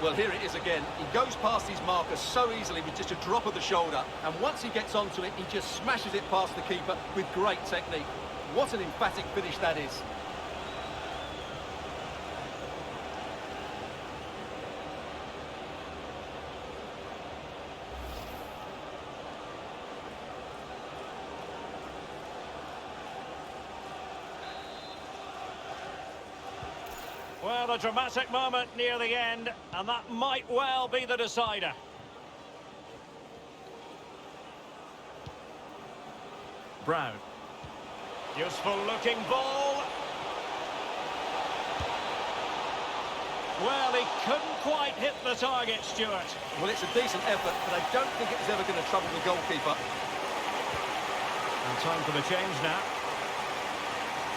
Well, here it is again. He goes past his marker so easily with just a drop of the shoulder. And once he gets onto it, he just smashes it past the keeper with great technique. What an emphatic finish that is. Well, a dramatic moment near the end, and that might well be the decider. Brown. Useful looking ball. Well, he couldn't quite hit the target, Stuart. Well, it's a decent effort, but I don't think it was ever going to trouble the goalkeeper. And time for the change now.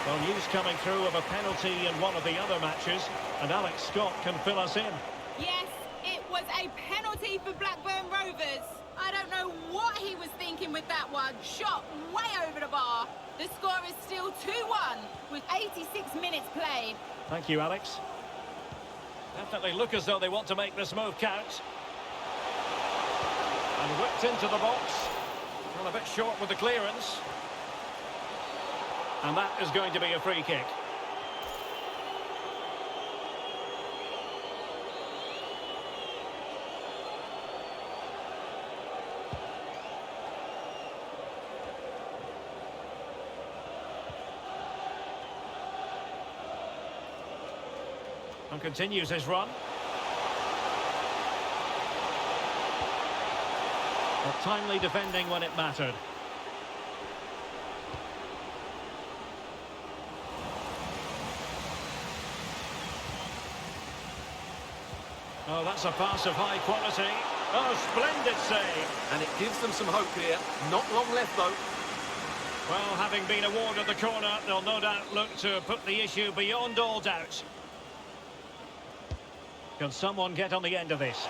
Well, news coming through of a penalty in one of the other matches, and Alex Scott can fill us in. Yes, it was a penalty for Blackburn Rovers. I don't know what he was thinking with that one. Shot way over the bar. The score is still 2-1 with 86 minutes played. Thank you, Alex. Definitely look as though they want to make this move count. And whipped into the box. Well, a bit short with the clearance. And that is going to be a free kick. And continues his run. But timely defending when it mattered. Oh, that's a pass of high quality. Oh, splendid save. And it gives them some hope here. Not long left, though. Well, having been awarded the corner, they'll no doubt look to put the issue beyond all doubt. Can someone get on the end of this?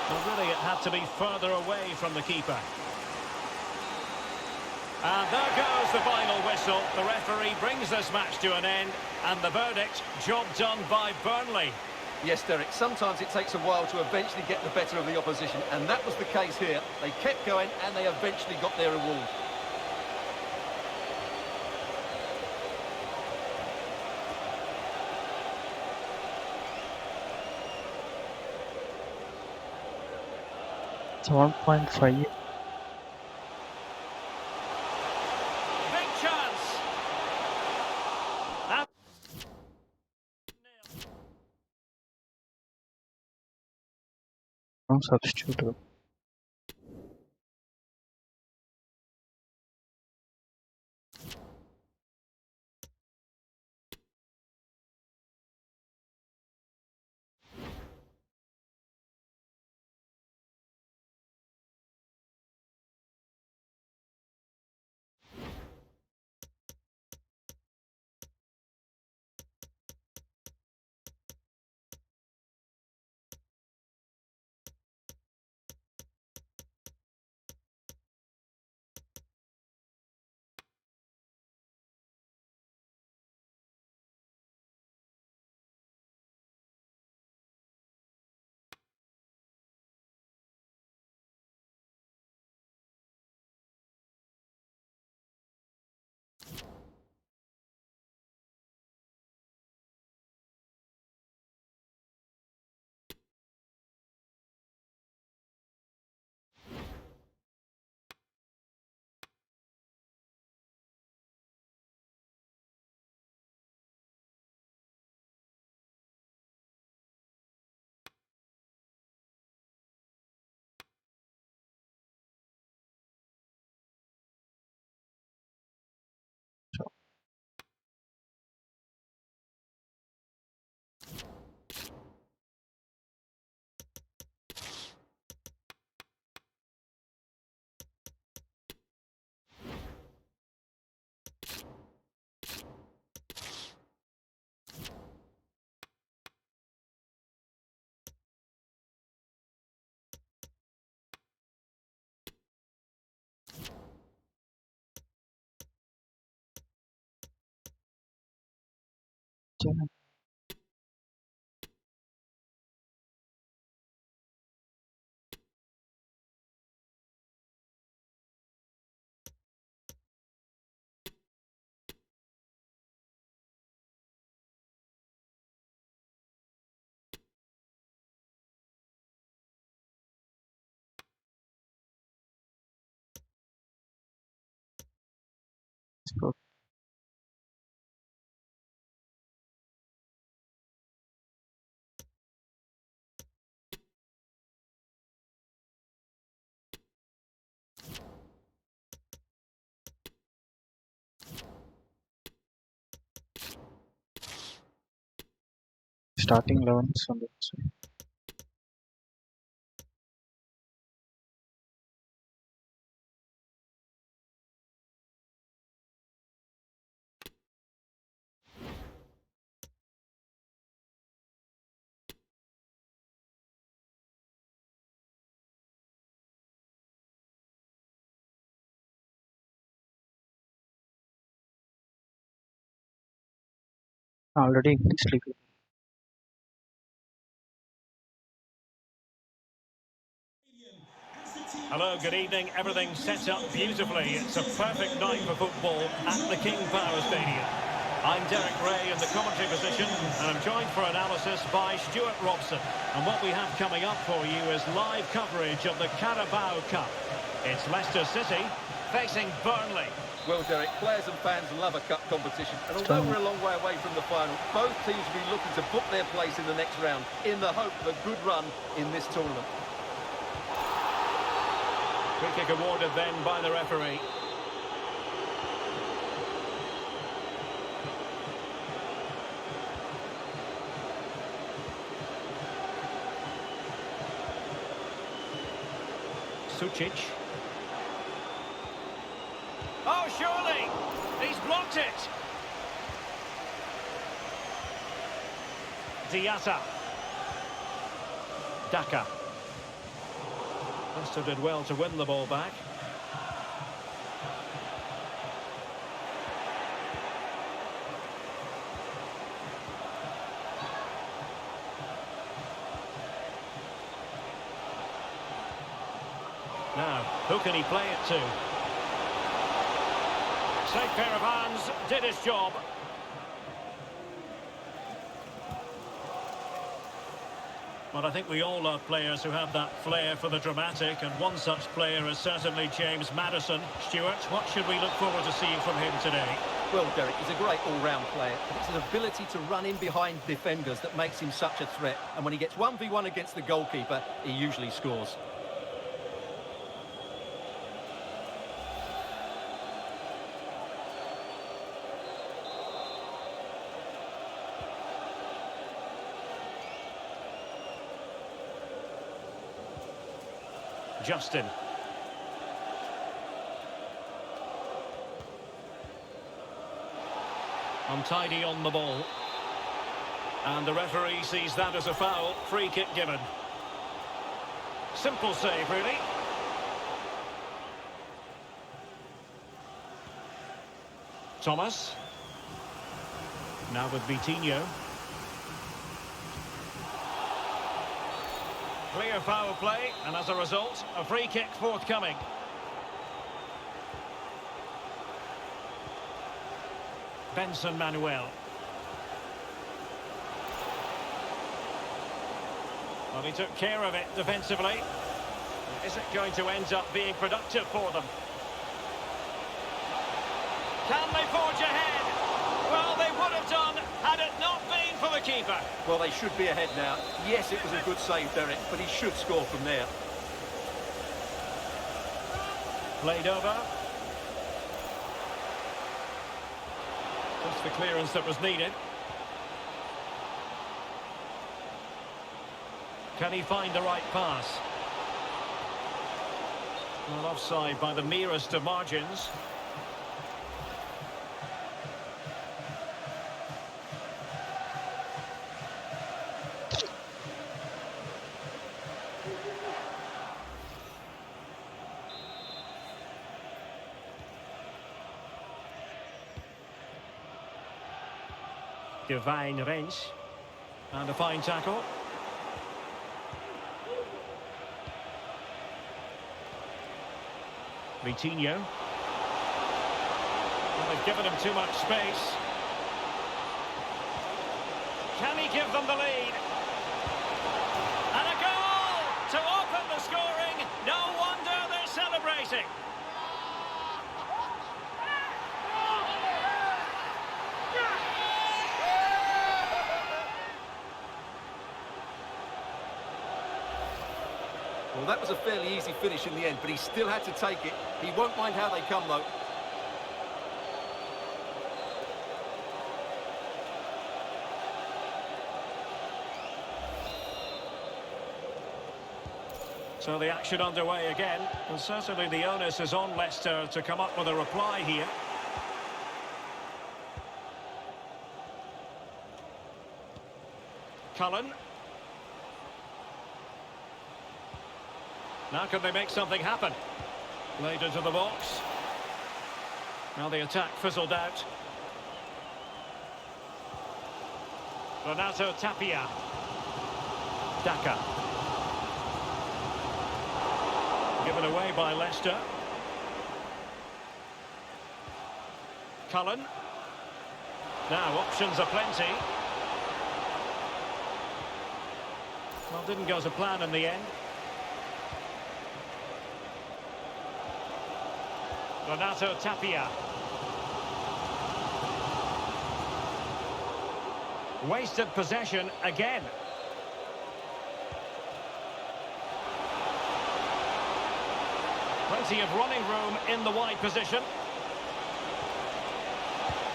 Well, really, it had to be further away from the keeper. And there goes the final whistle. The referee brings this match to an end. And the verdict, job done by Burnley. Yes, Derek, sometimes it takes a while to eventually get the better of the opposition, and that was the case here. They kept going, and they eventually got their reward. It's 1.5. Big chance. And No substitute. Starting 11 is on the website. Already English league. hello, good evening. Everything set up beautifully. It's a perfect night for football at the King Power Stadium. I'm Derek Ray in the commentary position, and I'm joined for analysis by Stuart Robson. And what we have coming up for you is live coverage of the Carabao Cup. It's Leicester City facing Burnley. Well, Derek, players and fans love a cup competition, and although we're a long way away from the final, both teams will be looking to book their place in the next round in the hope of a good run in this tournament. Free kick awarded then by the referee. Sucic. Oh, surely! He's blocked it! Diatta. Daka. Leicester did well to win the ball back. Now, who can he play it to? Safe pair of hands, did his job. But I think we all love players who have that flair for the dramatic, and one such player is certainly James Maddison. Stuart, what should we look forward to seeing from him today? Well, Derek, he's a great all-round player. It's his ability to run in behind defenders that makes him such a threat. And when he gets 1v1 against the goalkeeper, he usually scores. Justin. Untidy on the ball. And the referee sees that as a foul. Free kick given. Simple save, really. Thomas. Now with Vitinho. Clear foul play, and as a result, a free kick forthcoming. Benson Manuel. Well, he took care of it defensively. Is it going to end up being productive for them? Can they forge ahead? Well, they would have done had it not been for the keeper. Well, they should be ahead now. Yes, it was a good save, Derek, but he should score from there. Played over. Just the clearance that was needed. Can he find the right pass? Well, offside by the merest of margins. Divine Rens. And a fine tackle. Vitinho. Well, they've given him too much space. Can he give them the lead? And a goal to open the scoring. No wonder they're celebrating. Well, that was a fairly easy finish in the end, but he still had to take it. He won't mind how they come, though. So the action underway again, and certainly the onus is on Leicester to come up with a reply here. Cullen. Now can they make something happen? Played into the box. Now the attack fizzled out. Renato Tapia. Daka. Given away by Leicester. Cullen. Now options are plenty. Well, didn't go to plan in the end. Renato Tapia. Wasted possession again. Plenty of running room in the wide position.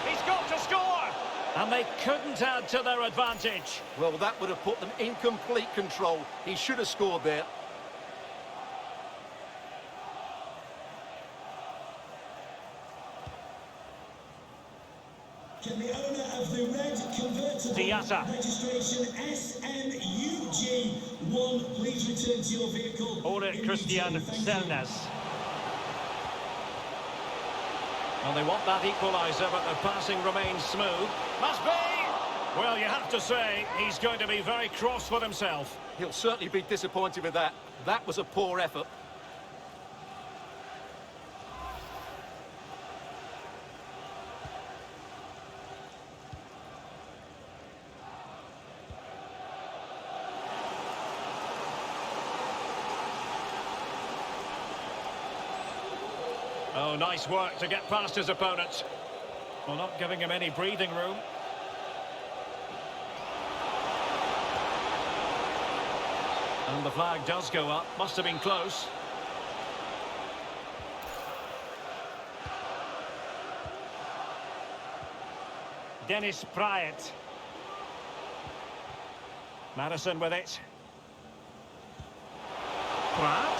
He's got to score! And they couldn't add to their advantage. Well, that would have put them in complete control. He should have scored there. Can the owner of the red convertible Diatta. registration SMUG1 please return to your vehicle? Ole Christian Thank you. Selnes. Well, they want that equaliser, but the passing remains smooth. Must be! Well, you have to say, he's going to be very cross with himself. He'll certainly be disappointed with that. That was a poor effort. Oh, nice work to get past his opponent. Well, not giving him any breathing room. And the flag does go up. Must have been close. Dennis Pryatt. Madison with it. Pratt.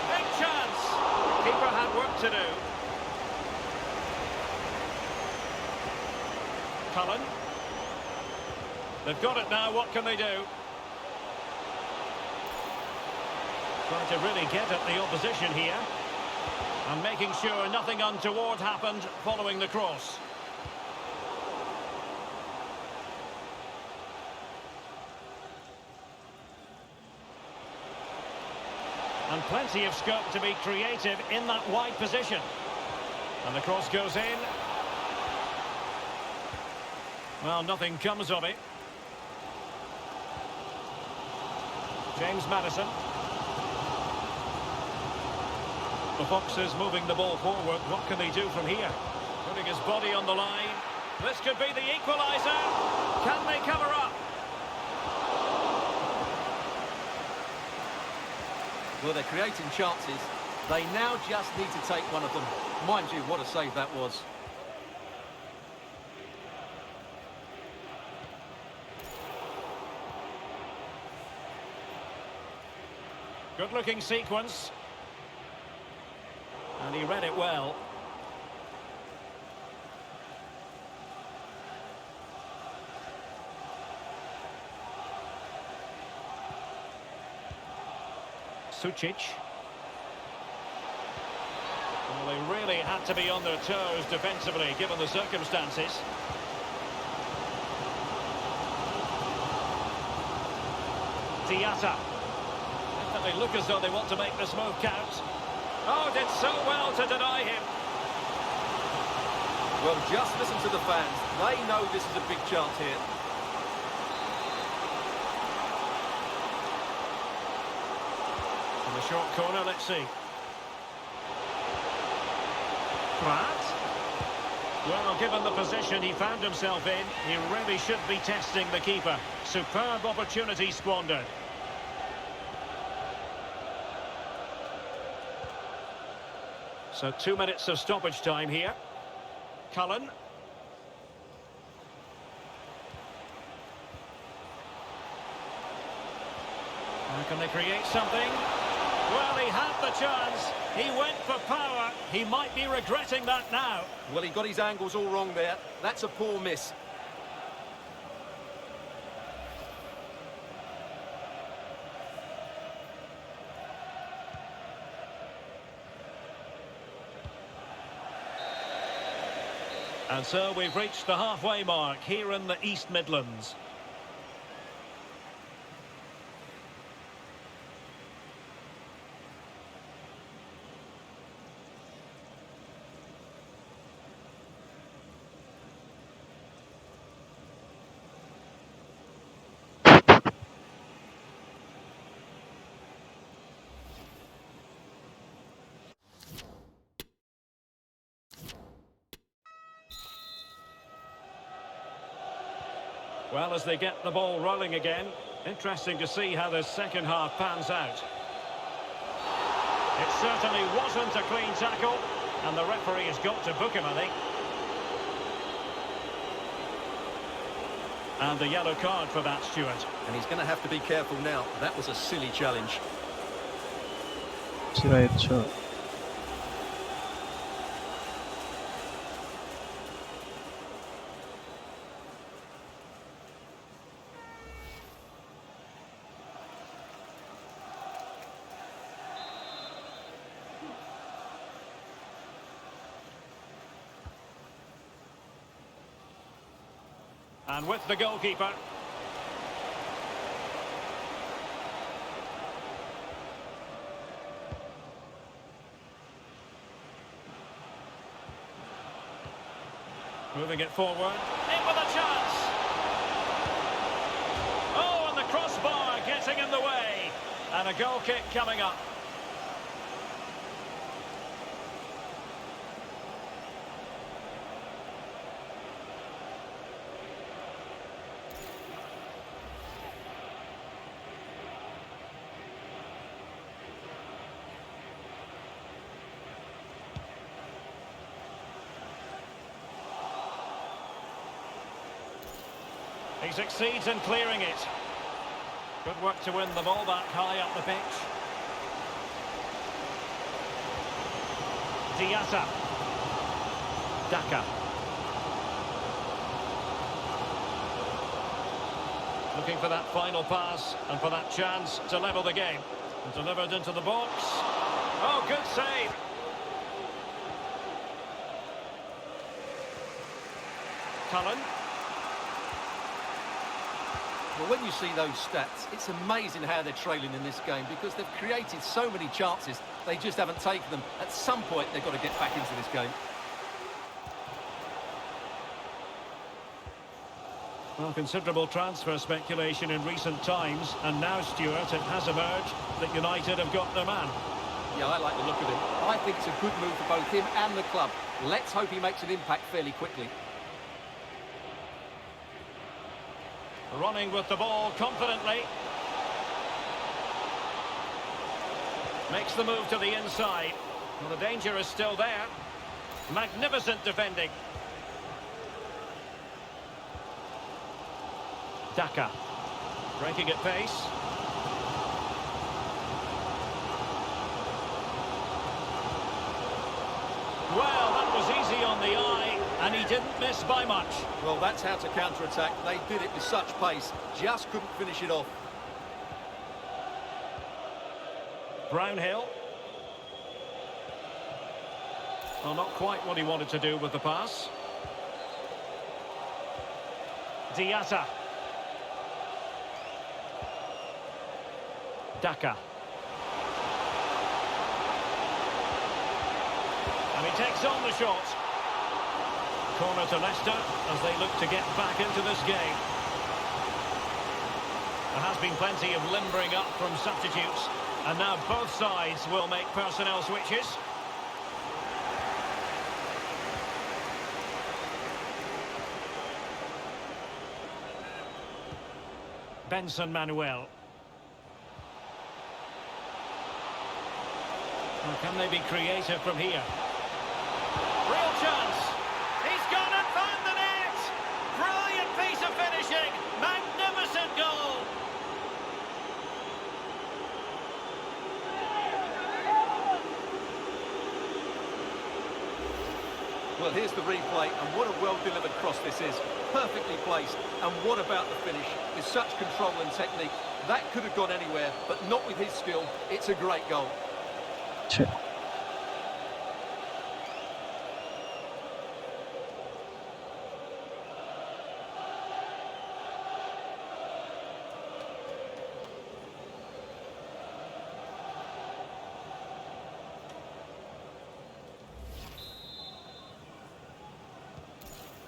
Big chance. Keeper had work to do. Cullen. They've got it now. What can they do? Trying to really get at the opposition here. And making sure nothing untoward happened following the cross. And plenty of scope to be creative in that wide position. And the cross goes in. Well, nothing comes of it. James Madison. The Foxes moving the ball forward. What can they do from here? Putting his body on the line. This could be the equaliser. Can they cover up? Well, they're creating chances. They now just need to take one of them. Mind you, what a save that was. Good-looking sequence. And he read it well. Sucic. Well, they really had to be on their toes defensively, given the circumstances. Diatta. They look as though they want to make this move count. Oh, did so well to deny him. Well, just listen to the fans. They know this is a big chance here. In the short corner, let's see. Pratt. Well, given the position he found himself in, he really should be testing the keeper. Superb opportunity squandered. So 2 minutes of stoppage time here. Cullen. How can they create something? Well, he had the chance. He went for power. He might be regretting that now. Well, he got his angles all wrong there. That's a poor miss. And so we've reached the halfway mark here in the East Midlands. Well, as they get the ball rolling again, interesting to see how the second half pans out. It certainly wasn't a clean tackle, and the referee has got to book him, I think. And the yellow card for that, Stuart. And he's going to have to be careful now. That was a silly challenge. Sure. And with the goalkeeper. Moving it forward. In with a chance. Oh, and the crossbar getting in the way. And a goal kick coming up. He succeeds in clearing it. Good work to win the ball back high up the pitch. Diatta. Daka. Looking for that final pass and for that chance to level the game. And delivered into the box. Oh, good save. Cullen. Well, when you see those stats, it's amazing how they're trailing in this game because they've created so many chances, they just haven't taken them. At some point, they've got to get back into this game. Well, considerable transfer speculation in recent times, and now, Stuart, it has emerged that United have got their man. Yeah, I like the look of him. I think it's a good move for both him and the club. Let's hope he makes an impact fairly quickly. Running with the ball confidently. Makes the move to the inside. Well, the danger is still there. Magnificent defending. Daka. Breaking at pace. Well, that was easy on the eye, and he didn't miss by much. Well, that's how to counter-attack. They did it with such pace, just couldn't finish it off. Brownhill. Well, not quite what he wanted to do with the pass. Diatta. Daka. And he takes on the shot. Corner to Leicester as they look to get back into this game. There has been plenty of limbering up from substitutes, and now both sides will make personnel switches. Benson Manuel. Well, can they be creative from here? Real chance. He's gone and found the net. Brilliant piece of finishing. Magnificent goal. Well, here's the replay, and what a well-delivered cross this is. Perfectly placed, and what about the finish? With such control and technique, that could have gone anywhere, but not with his skill. It's a great goal. Sure.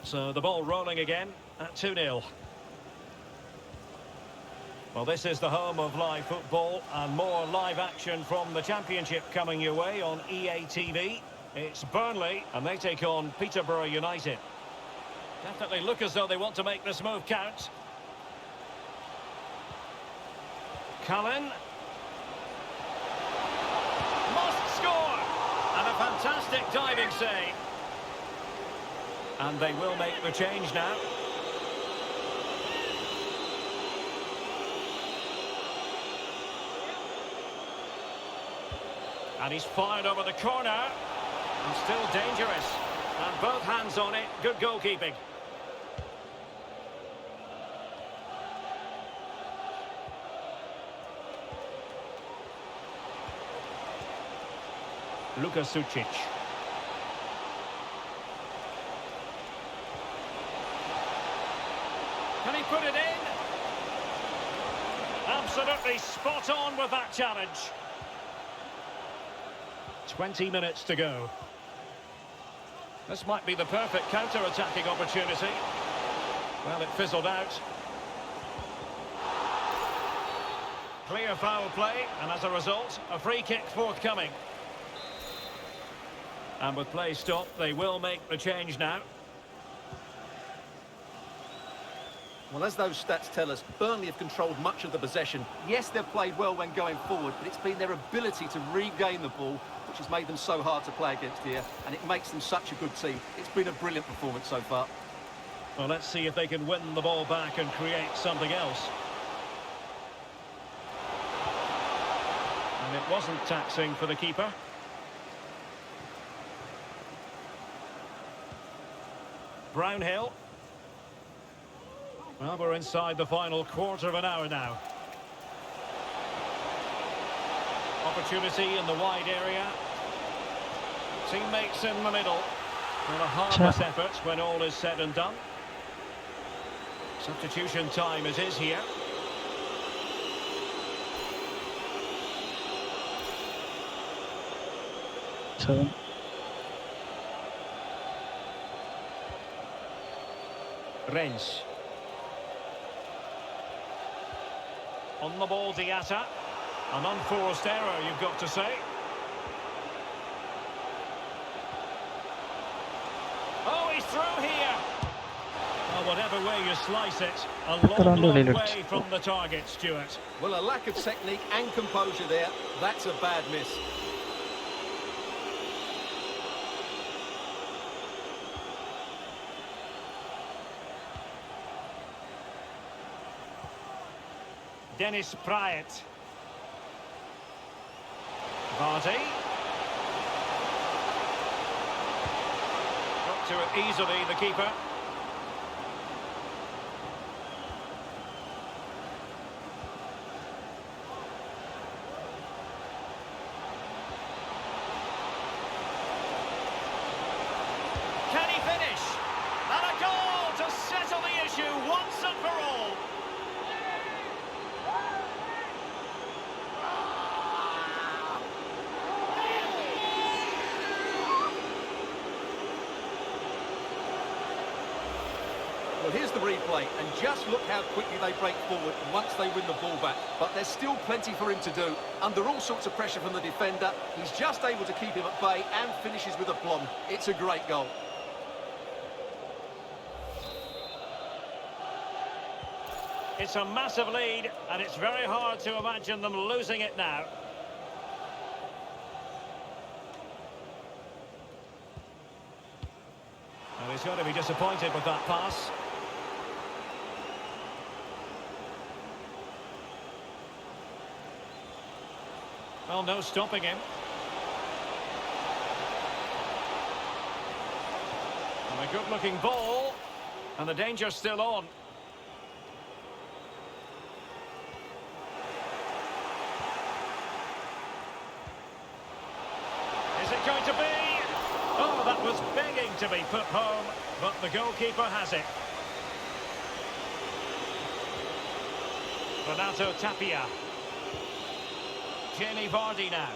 So the ball rolling again at 2-0. Well, this is the home of live football, and more live action from the Championship coming your way on EA TV. It's Burnley, and they take on Peterborough United. Definitely look as though they want to make this move count. Cullen. Must score! And a fantastic diving save. And they will make the change now. And he's fired over the corner. And still dangerous. And both hands on it. Good goalkeeping. Luka Sucic. Can he put it in? Absolutely spot on with that challenge. 20 minutes to go. This might be the perfect counter-attacking opportunity. Well, it fizzled out. Clear foul play, and as a result, a free kick forthcoming. And with play stopped, they will make the change now. Well, as those stats tell us, Burnley have controlled much of the possession. Yes, they've played well when going forward, but it's been their ability to regain the ball which has made them so hard to play against here, and it makes them such a good team. It's been a brilliant performance so far. Well, let's see if they can win the ball back and create something else. And it wasn't taxing for the keeper. Brownhill. Well, we're inside the final quarter of an hour now. Opportunity in the wide area. Teammates in the middle. And a harmless effort when all is said and done. Substitution time it is here. Seven. Rennes. On the ball, Diatta. An unforced error, you've got to say. Oh, he's through here. Well, whatever way you slice it, a long way from the target, Stuart. Well, a lack of technique and composure there. That's a bad miss. Dennis Praet. Vardy. Got to it easily, the keeper. Can he finish? And a goal to settle the issue once and for all. Well, here's the replay, and just look how quickly they break forward once they win the ball back. But there's still plenty for him to do. Under all sorts of pressure from the defender, he's just able to keep him at bay and finishes with aplomb. It's a great goal. It's a massive lead, and it's very hard to imagine them losing it now. And he's going to be disappointed with that pass. Well, no stopping him. And a good-looking ball. And the danger's still on. Is it going to be? Oh, that was begging to be put home, but the goalkeeper has it. Renato Tapia. Jamie Vardy now.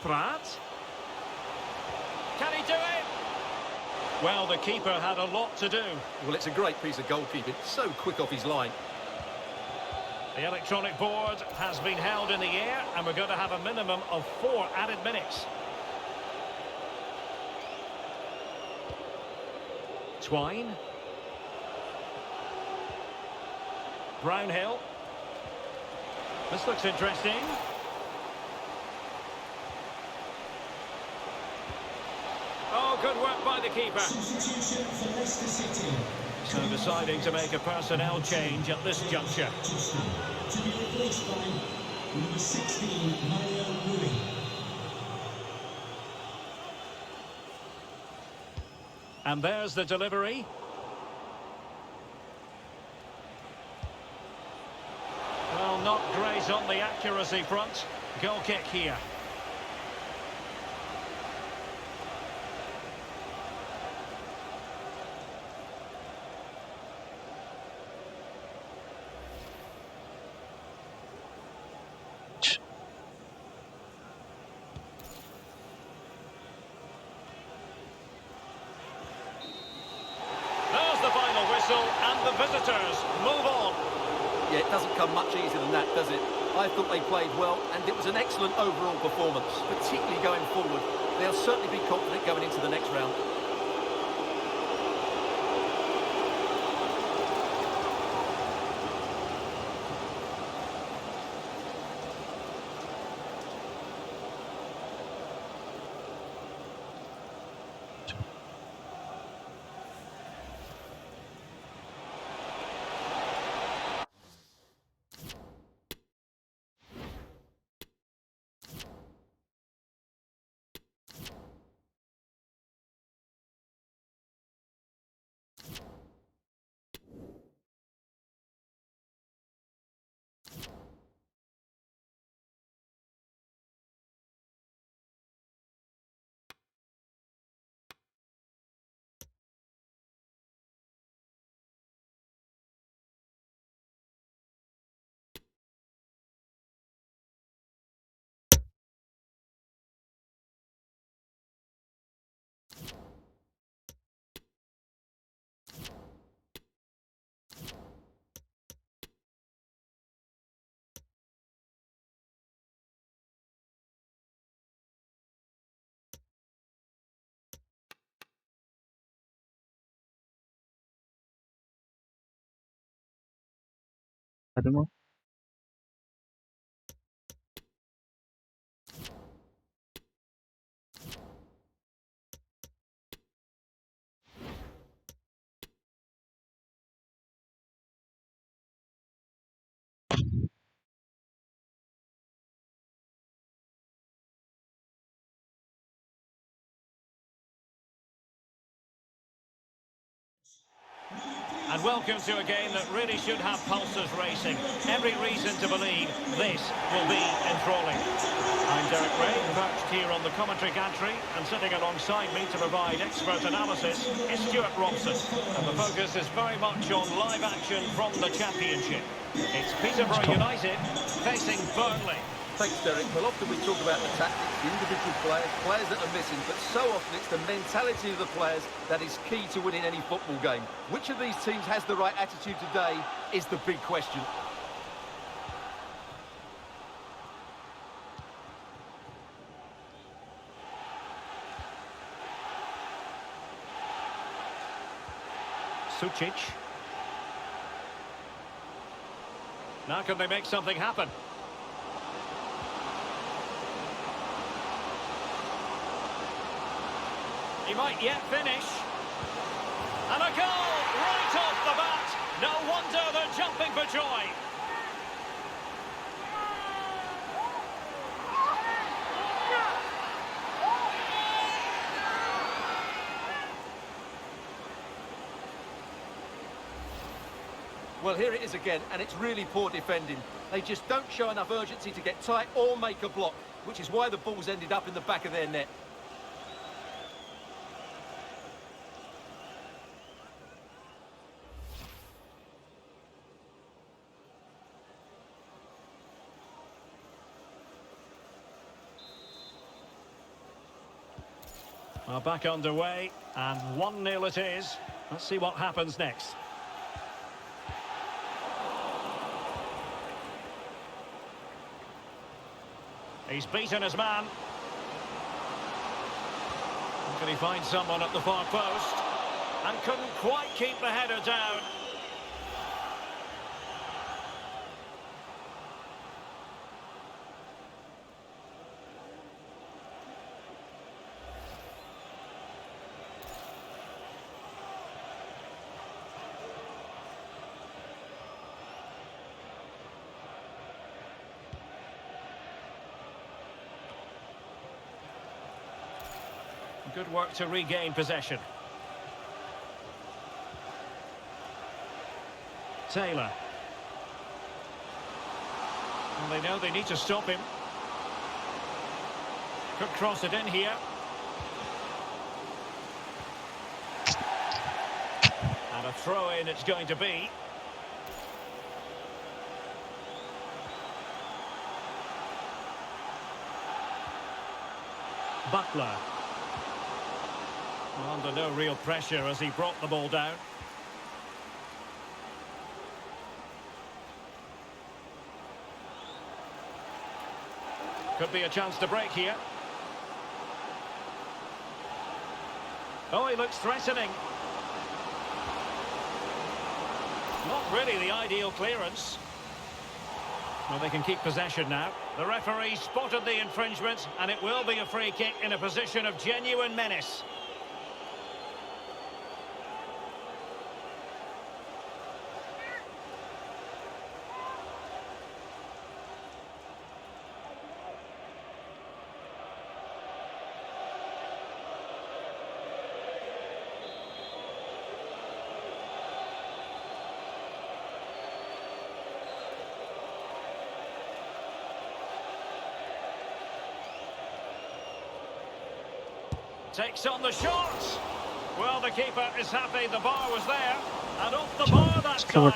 Pratt. Can he do it? Well, the keeper had a lot to do. Well, it's a great piece of goalkeeping. So quick off his line. The electronic board has been held in the air, and we're going to have a minimum of 4 added minutes. Twine. Brownhill. This looks interesting. Oh, good work by the keeper. Substitution for Leicester City. So deciding to make a personnel change at this juncture. To be replaced by number 16, Mario Rui. And there's the delivery. Well, not great on the accuracy front. Goal kick here. There's the final whistle, and the visitors move on. Yeah, it doesn't come much easier than that, does it? I thought they played well, and it was an excellent overall performance, particularly going forward. They'll certainly be confident going into the next round. Adamo. And welcome to a game that really should have pulses racing. Every reason to believe this will be enthralling. I'm Derek Ray, perched here on the commentary gantry, and sitting alongside me to provide expert analysis is Stuart Robson. And the focus is very much on live action from the Championship. It's Peterborough United facing Burnley. Thanks, Derek. Well, often we talk about the tactics, the individual players, players that are missing, but so often it's the mentality of the players that is key to winning any football game. Which of these teams has the right attitude today is the big question. Sucic. Now can they make something happen? He might yet finish. And a goal right off the bat. No wonder they're jumping for joy. Well, here it is again, and it's really poor defending. They just don't show enough urgency to get tight or make a block, which is why the ball's ended up in the back of their net. Well, back underway, and 1-0 it is. Let's see what happens next. He's beaten his man. Can he find someone at the far post? And couldn't quite keep the header down. Good work to regain possession. Taylor. And they know they need to stop him. Could cross it in here. And a throw-in it's going to be. Butler. Under no real pressure as he brought the ball down. Could be a chance to break here. Oh, he looks threatening. Not really the ideal clearance. Well, they can keep possession now. The referee spotted the infringement, and it will be a free kick in a position of genuine menace. Takes on the shot. Well, the keeper is happy the bar was there. And off the bar that time.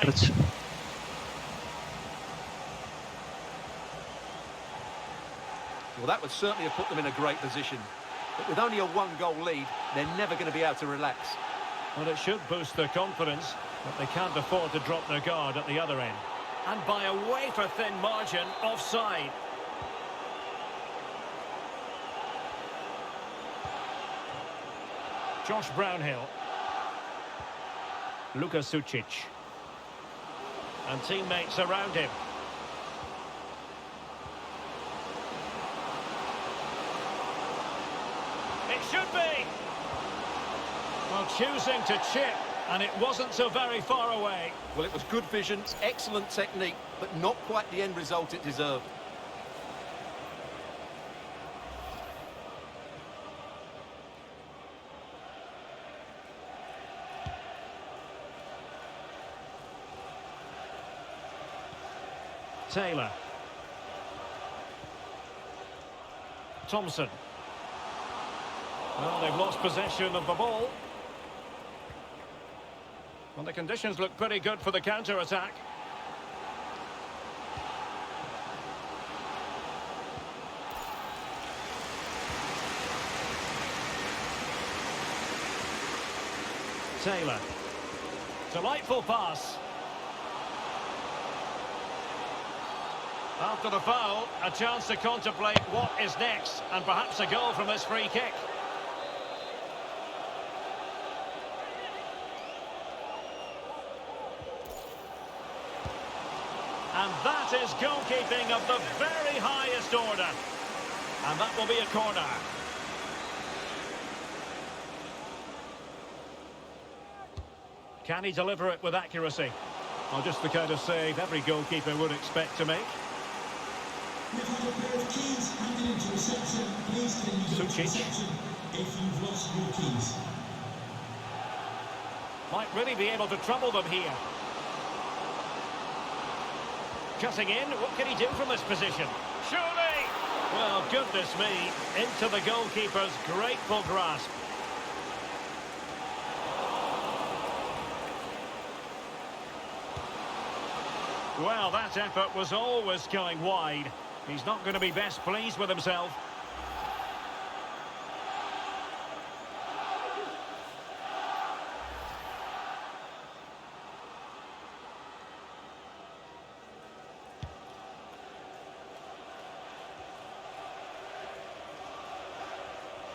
Well, that would certainly have put them in a great position. But with only a one-goal lead, they're never going to be able to relax. Well, it should boost their confidence, but they can't afford to drop their guard at the other end. And by a wafer-thin margin, offside. Josh Brownhill. Luka Sucic. And teammates around him. It should be. Well, choosing to chip, and it wasn't so very far away. Well, it was good vision, excellent technique, but not quite the end result it deserved. Taylor. Thompson. Well, they've lost possession of the ball. Well, the conditions look pretty good for the counter-attack. Taylor. Delightful pass. After the foul, a chance to contemplate what is next, and perhaps a goal from this free kick. And that is goalkeeping of the very highest order. And that will be a corner. Can he deliver it with accuracy? Well, just the kind of save every goalkeeper would expect to make. We've had a pair of keys handed into reception. Please can you go to reception if you've lost your keys? Might really be able to trouble them here. Cutting in, what can he do from this position? Surely! Well, goodness me, into the goalkeeper's grateful grasp. Well, that effort was always going wide. He's not going to be best pleased with himself.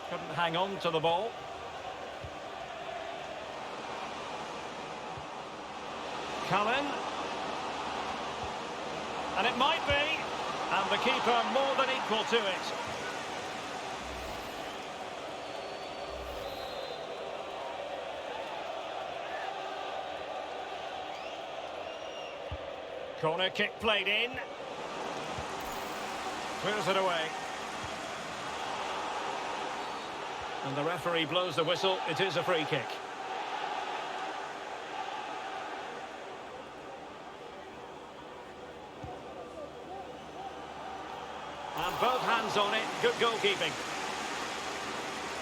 Couldn't hang on to the ball. Cullen. And it might be. And the keeper more than equal to it. Corner kick played in. Clears it away. And the referee blows the whistle. It is a free kick. And both hands on it. Good goalkeeping.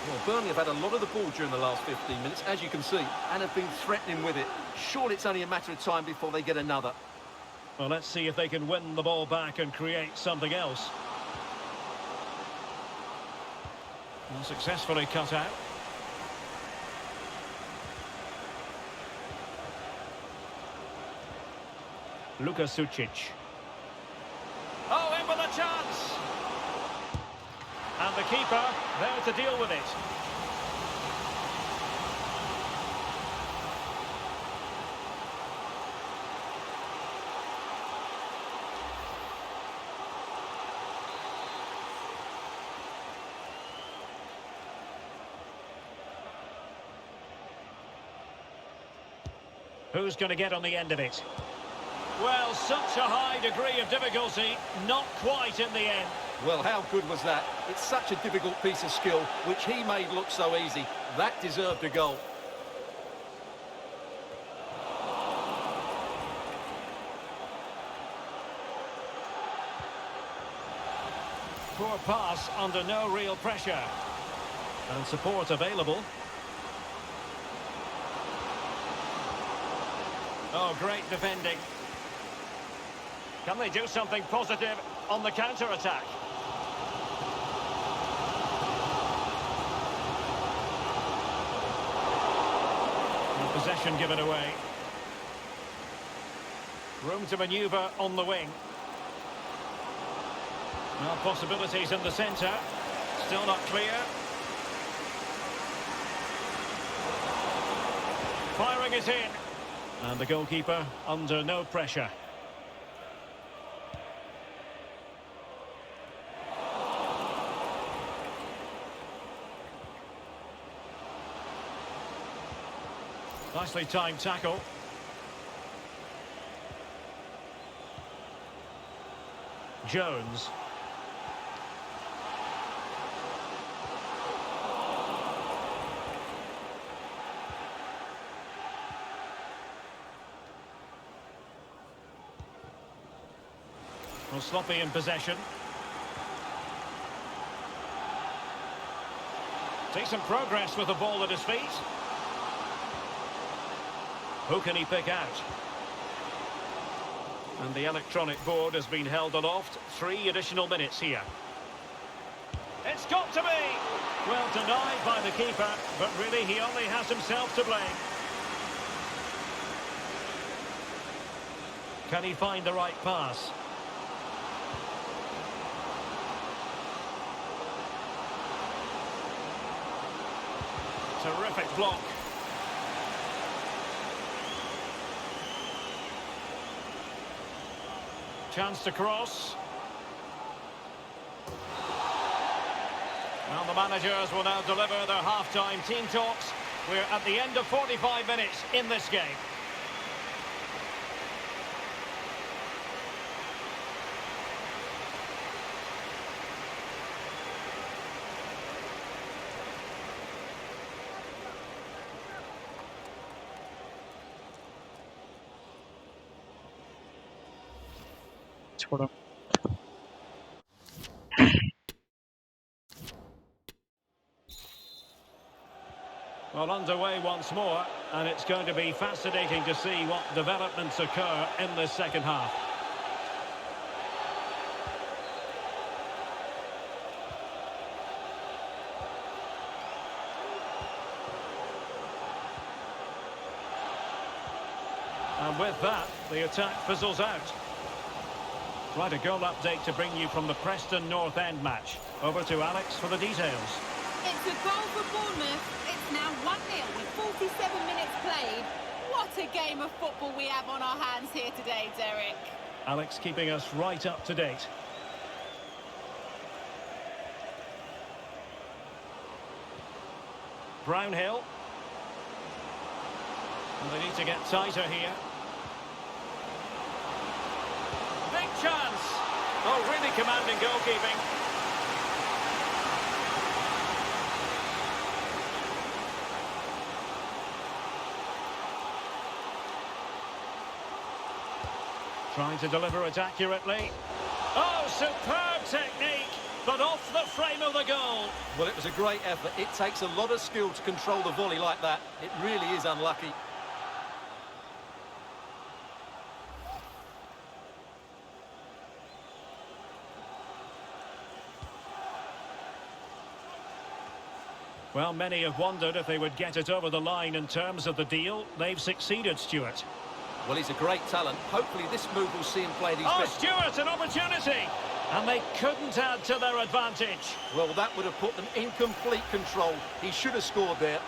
Well, Burnley have had a lot of the ball during the last 15 minutes, as you can see, and have been threatening with it. Surely it's only a matter of time before they get another. Well, let's see if they can win the ball back and create something else. And successfully cut out. Sucic. Oh, in with a chance! And the keeper there to deal with it. Who's going to get on the end of it? Well, such a high degree of difficulty, not quite in the end. Well, how good was that? It's such a difficult piece of skill, which he made look so easy. That deserved a goal. Poor pass under no real pressure. And support available. Oh, great defending. Can they do something positive on the counter-attack? Possession given away. Room to manoeuvre on the wing. Now possibilities in the centre. Still not clear. Firing it in. And the goalkeeper under no pressure. Nicely timed tackle. Jones. Well, sloppy in possession. Decent progress with the ball at his feet. Who can he pick out? And the electronic board has been held aloft. 3 additional minutes here. It's got to be! Well, denied by the keeper, but really he only has himself to blame. Can he find the right pass? Terrific block. Chance to cross. Well, the managers will now deliver their half-time team talks. We're at the end of 45 minutes in this game. छोड़ो Well, underway once more, and it's going to be fascinating to see what developments occur in this second half. And with that, the attack fizzles out. Right, a goal update to bring you from the Preston North End match. Over to Alex for the details. It's a goal for Bournemouth. It's now 1-0 with 47 minutes played. What a game of football we have on our hands here today, Derek. Alex keeping us right up to date. Brownhill. And they need to get tighter here. Big chance. Oh, really commanding goalkeeping. Trying to deliver it accurately. Oh, superb technique, but off the frame of the goal. Well, it was a great effort. It takes a lot of skill to control the volley like that. It really is unlucky. Well, many have wondered if they would get it over the line in terms of the deal. They've succeeded, Stuart. Well, he's a great talent. Hopefully this move will see him play his best. Stuart, an opportunity! And they couldn't add to their advantage. Well, that would have put them in complete control. He should have scored there.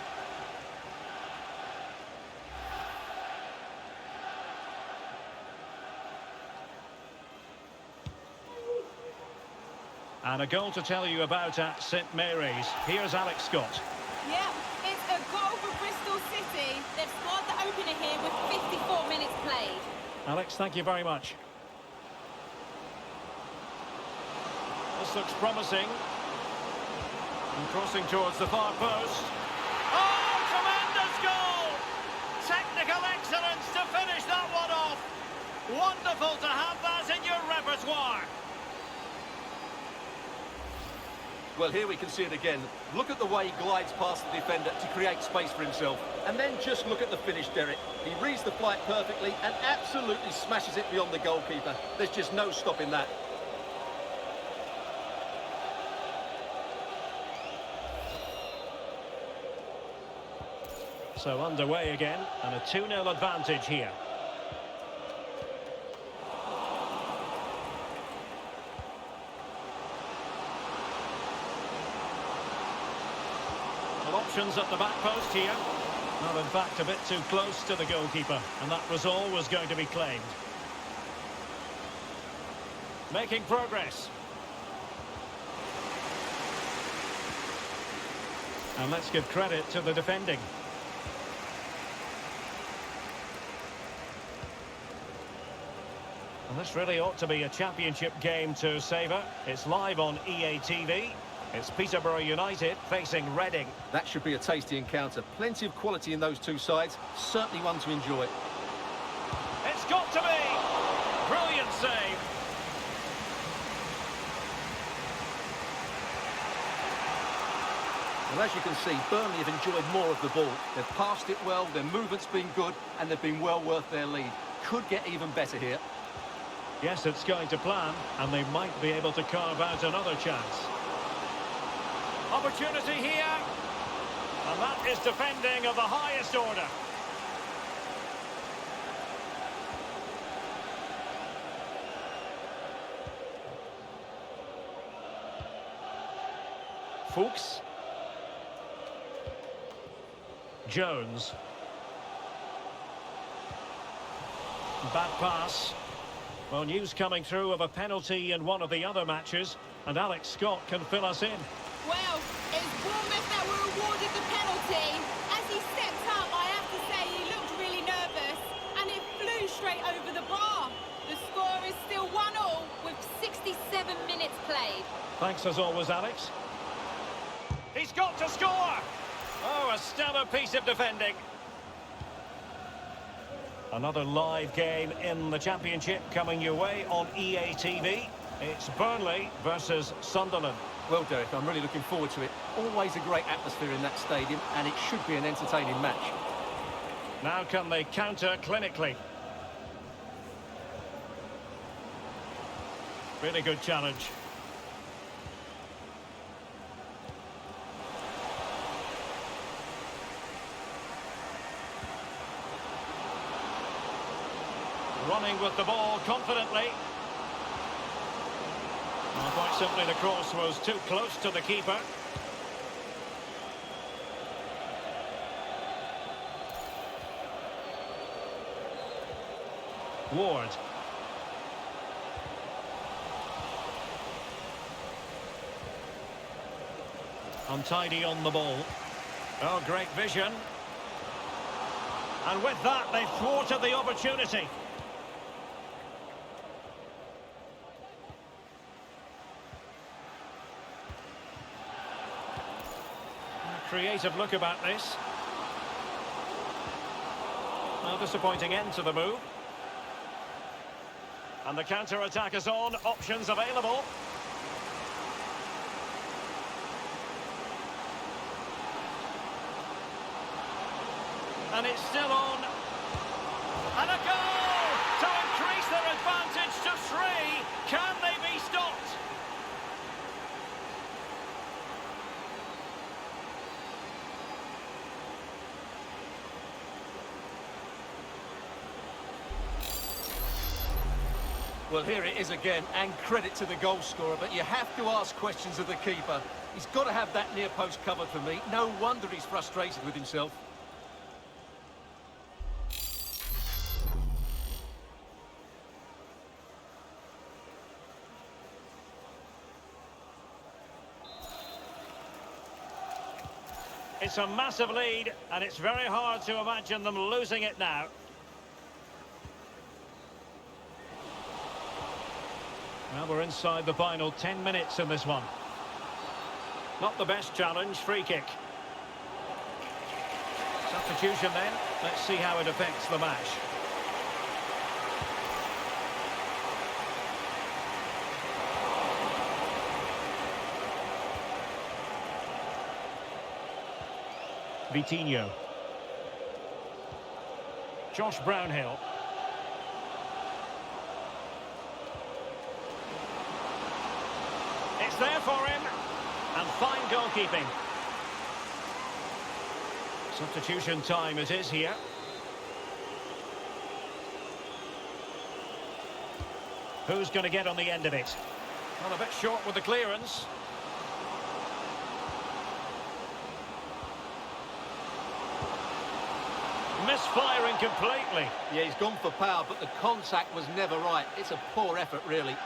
And a goal to tell you about at St Mary's. Here's Alex Scott. Yeah, it's a goal for Bristol City. They've scored the opener here with 54 minutes played. Alex, thank you very much. This looks promising. And crossing towards the far post. Oh, tremendous goal! Technical excellence to finish that one off. Wonderful to have that in your repertoire. Well, here we can see it again. Look at the way he glides past the defender to create space for himself. And then just look at the finish, Derek. He reads the flight perfectly and absolutely smashes it beyond the goalkeeper. There's just no stopping that. So underway again, and a 2-0 advantage here. Well, options at the back post here. Well, in fact, a bit too close to the goalkeeper, and that was always going to be claimed. Making progress. And let's give credit to the defending. And this really ought to be a championship game to savour. It's live on EA TV. It's Peterborough United facing Reading. That should be a tasty encounter. Plenty of quality in those two sides. Certainly one to enjoy. It's got to be! Brilliant save. Well, as you can see, Burnley have enjoyed more of the ball. They've passed it well, their movement's been good, and they've been well worth their lead. Could get even better here. Yes, it's going to plan, and they might be able to carve out another chance. Opportunity here. And that is defending of the highest order. Fuchs. Jones. Bad pass. Well, news coming through of a penalty in one of the other matches, and Alex Scott can fill us in. Well, it's Bournemouth that were awarded the penalty. As he stepped up, I have to say he looked really nervous, and it flew straight over the bar. The score is still 1-1 with 67 minutes played. Thanks as always, Alex. He's got to score! Oh, a stellar piece of defending. Another live game in the Championship coming your way on EA TV. It's Burnley versus Sunderland. Well, Derek, I'm really looking forward to it. Always a great atmosphere in that stadium, and it should be an entertaining match. Now can they counter clinically? Really good challenge. Running with the ball confidently. Well, quite simply, the cross was too close to the keeper. Ward. Untidy on the ball. Oh, great vision. And with that, they've thwarted the opportunity. Creative look about this. A disappointing end to the move. And the counter-attack is on, options available. And it's still on. And a goal to increase their advantage to 3. Can they be stopped? Well, here it is again, and credit to the goal scorer, but you have to ask questions of the keeper. He's got to have that near post covered for me. No wonder he's frustrated with himself. It's a massive lead, and it's very hard to imagine them losing it now. Well, we're inside the final 10 minutes in this one. Not the best challenge, free kick. Substitution then. Let's see how it affects the match. Vitinho. Josh Brownhill. It's there for him. And fine goalkeeping. Substitution time it is here. Who's going to get on the end of it? Well, a bit short with the clearance. Misfiring completely. Yeah, he's gone for power, but the contact was never right. It's a poor effort, really.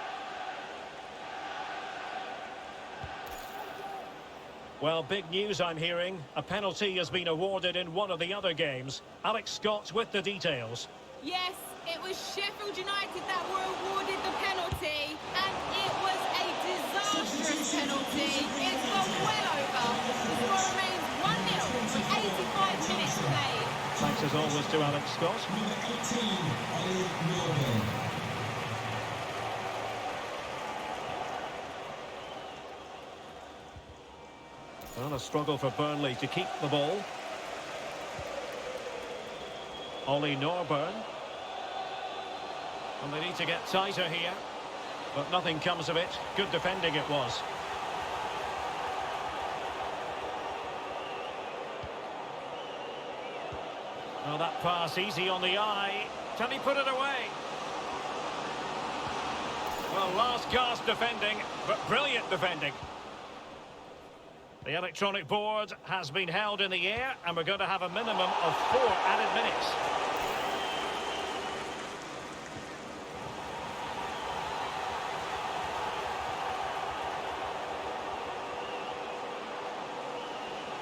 Well, big news I'm hearing. A penalty has been awarded in one of the other games. Alex Scott with the details. Yes, it was Sheffield United that were awarded the penalty, and it was a disastrous penalty. It's gone well over. The score remains 1-0 with 85 minutes played. Thanks as always to Alex Scott. Number 18, Ollie Norman. Well, a struggle for Burnley to keep the ball. Ollie Norburn. And they need to get tighter here. But nothing comes of it. Good defending it was. Well, that pass easy on the eye. Can he put it away? Well, last gasp defending, but brilliant defending. The electronic board has been held in the air, and we're going to have a minimum of 4 added minutes.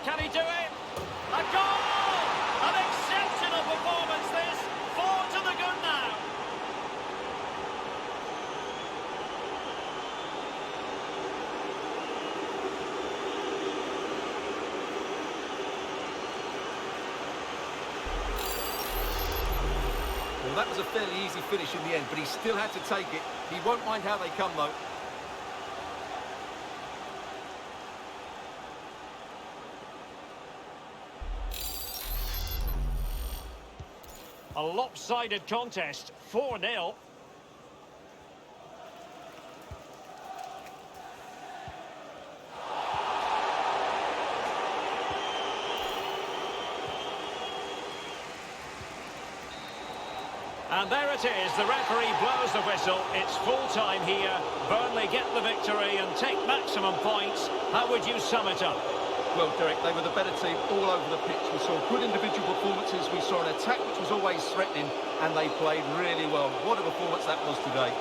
Can he do it? A goal! An exceptional performance this. 4 to the good now. Well, that was a fairly easy finish in the end, but he still had to take it. He won't mind how they come, though. A lopsided contest, 4-0. And there it is, the referee blows the whistle. It's full-time here. Burnley get the victory and take maximum points. How would you sum it up? Well, Derek, they were the better team all over the pitch. We saw good individual performances. We saw an attack which was always threatening, and they played really well. What a performance that was today.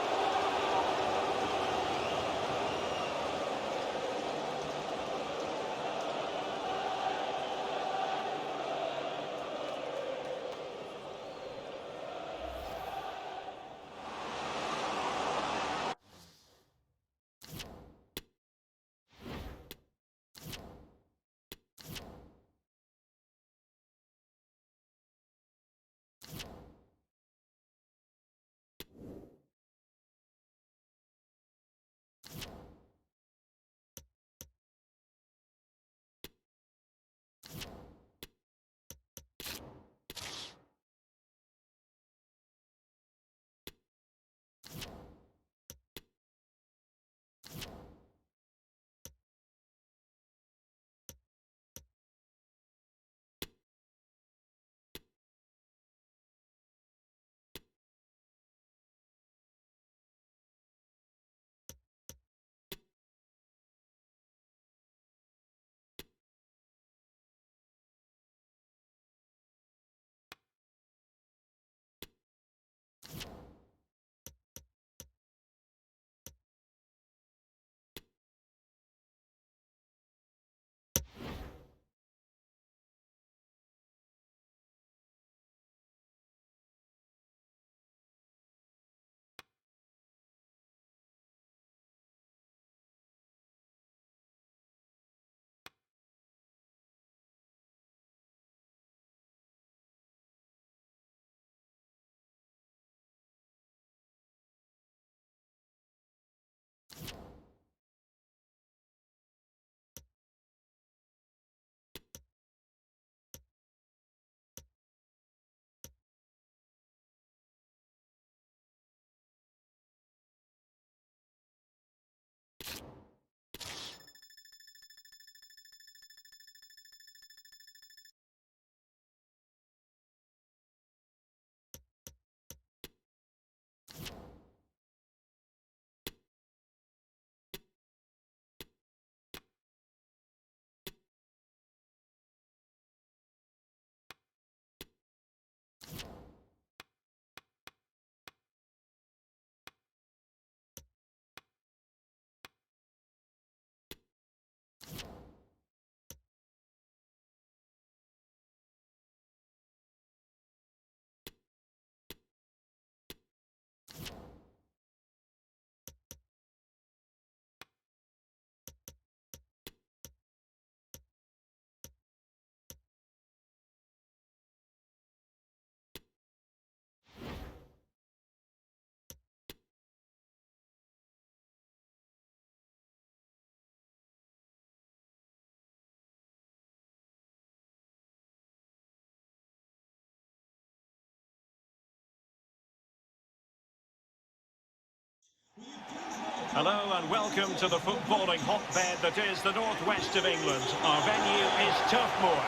Hello and welcome to the footballing hotbed that is the northwest of England. Our venue is Turf Moor.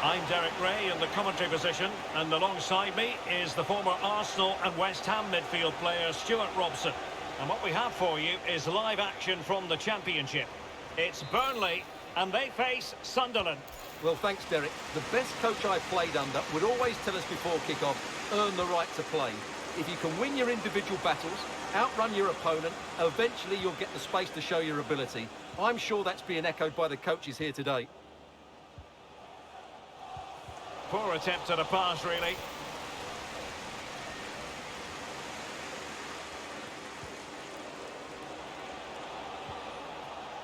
I'm Derek Ray in the commentary position, and alongside me is the former Arsenal and West Ham midfield player Stuart Robson. And what we have for you is live action from the Championship. It's Burnley, and they face Sunderland. Well, thanks, Derek. The best coach I played under would always tell us before kick-off, earn the right to play. If you can win your individual battles, outrun your opponent, eventually you'll get the space to show your ability. I'm sure that's being echoed by the coaches here today. Poor attempt at a pass, really.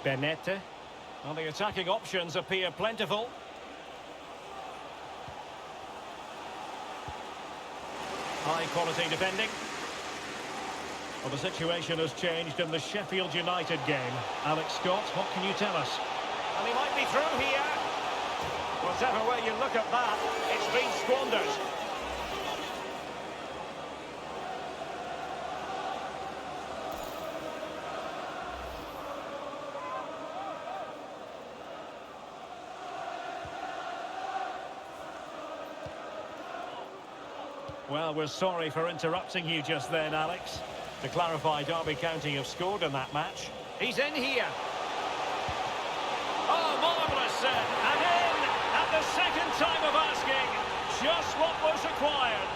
Benete. Well, the attacking options appear plentiful. High-quality defending. Well, the situation has changed in the Sheffield United game. Alex Scott, what can you tell us? And he might be through here. Whatever way you look at that, it's been squandered. Well, we're sorry for interrupting you just then, Alex. To clarify, Derby County have scored in that match. He's in here. Oh, marvellous set. And in at the second time of asking. Just what was required.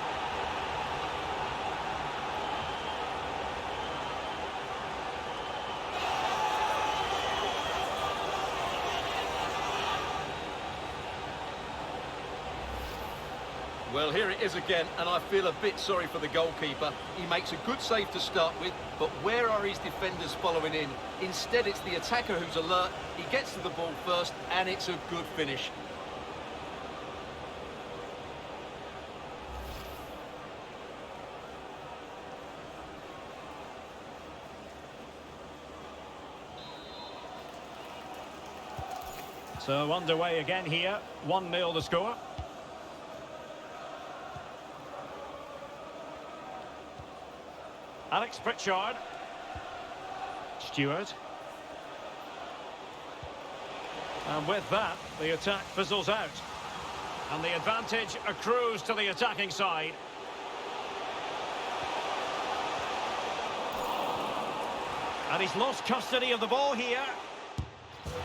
Well, here it is again, and I feel a bit sorry for the goalkeeper. He makes a good save to start with, but where are his defenders following in? Instead, it's the attacker who's alert. He gets to the ball first, and it's a good finish. So underway again here. 1-0 the score. Alex Pritchard. Stewart. And with that, the attack fizzles out. And the advantage accrues to the attacking side. And he's lost custody of the ball here.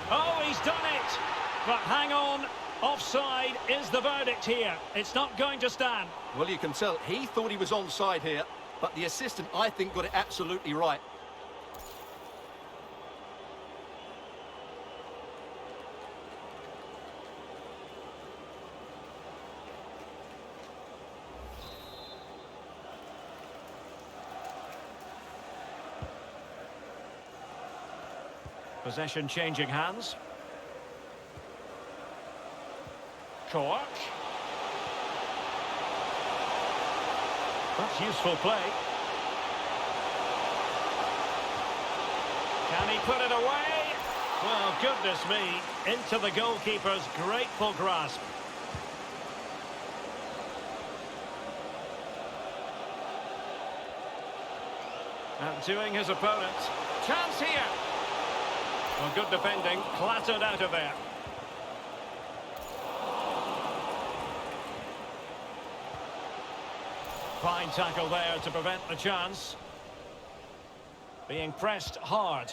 Oh, he's done it! But hang on, offside is the verdict here. It's not going to stand. Well, you can tell he thought he was onside here, but the assistant, I think, got it absolutely right. Possession changing hands. Cork. That's useful play. Can he put it away? Well, goodness me, into the goalkeeper's grateful grasp. Outdoing his opponent. Chance here. Well, good defending, clattered out of there. Fine tackle there to prevent the chance. Being pressed hard.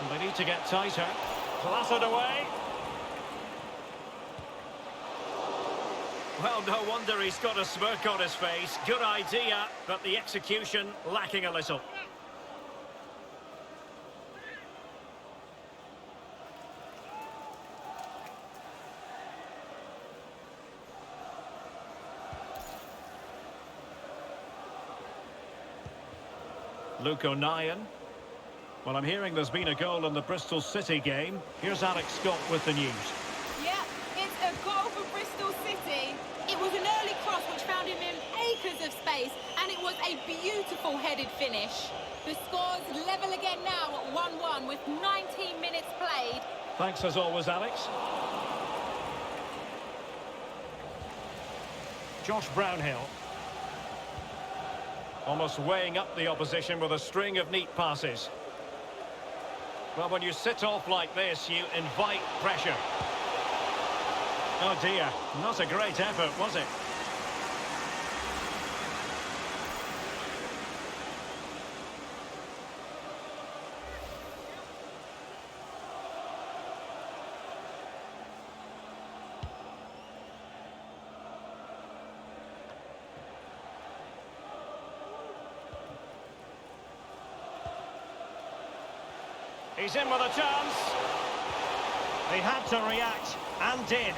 And they need to get tighter. Clattered away. Well, no wonder he's got a smirk on his face. Good idea, but the execution lacking a little. Luke O'Nien. Well, I'm hearing there's been a goal in the Bristol City game. Here's Alex Scott with the news. Yeah, it's a goal for Bristol City. It was an early cross which found him in acres of space, and it was a beautiful headed finish. The score's level again now at 1-1 with 19 minutes played. Thanks as always, Alex. Josh Brownhill. Almost weighing up the opposition with a string of neat passes. Well, when you sit off like this, you invite pressure. Oh dear, not a great effort, was it? He's in with a chance. He had to react, and did.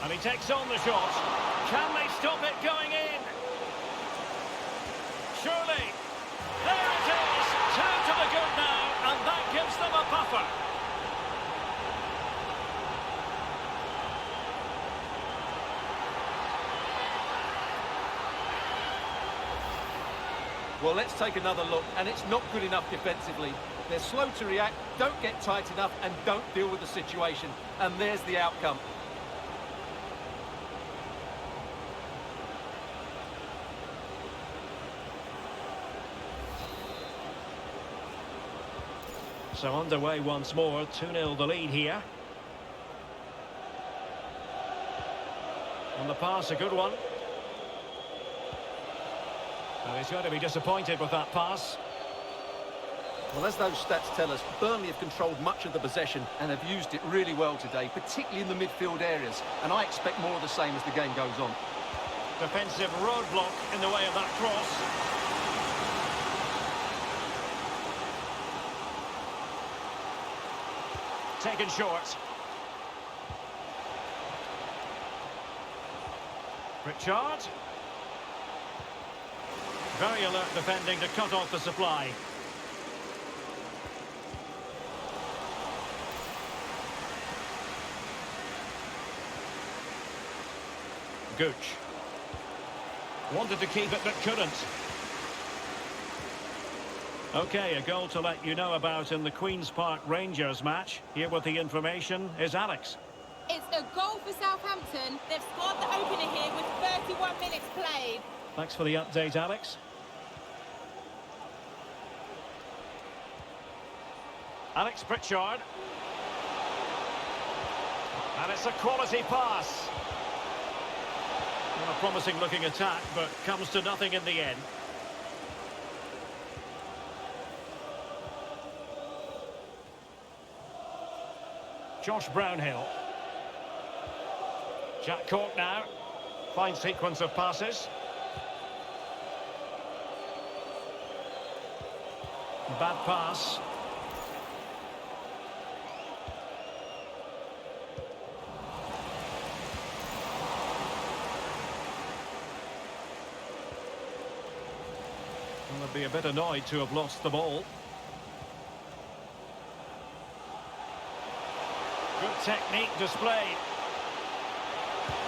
And he takes on the shot. Can they stop it going in? Surely. There it is. Two to the good now, and that gives them a buffer. Well, let's take another look, and it's not good enough defensively. They're slow to react, don't get tight enough, and don't deal with the situation. And there's the outcome. So underway once more, 2-0 the lead here. And the pass, a good one. Well, he's going to be disappointed with that pass. Well, as those stats tell us, Burnley have controlled much of the possession and have used it really well today, particularly in the midfield areas. And I expect more of the same as the game goes on. Defensive roadblock in the way of that cross. Taken short. Richard. Very alert defending to cut off the supply. Gooch. Wanted to keep it but couldn't. Okay, a goal to let you know about in the Queen's Park Rangers match. Here with the information is Alex. It's a goal for Southampton. They've scored the opener here with 31 minutes played. Thanks for the update, Alex. Alex Pritchard. And it's a quality pass. Well, a promising looking attack, but comes to nothing in the end. Josh Brownhill. Jack Cork now. Fine sequence of passes. Bad pass. Well, they'd be a bit annoyed to have lost the ball. Good technique displayed.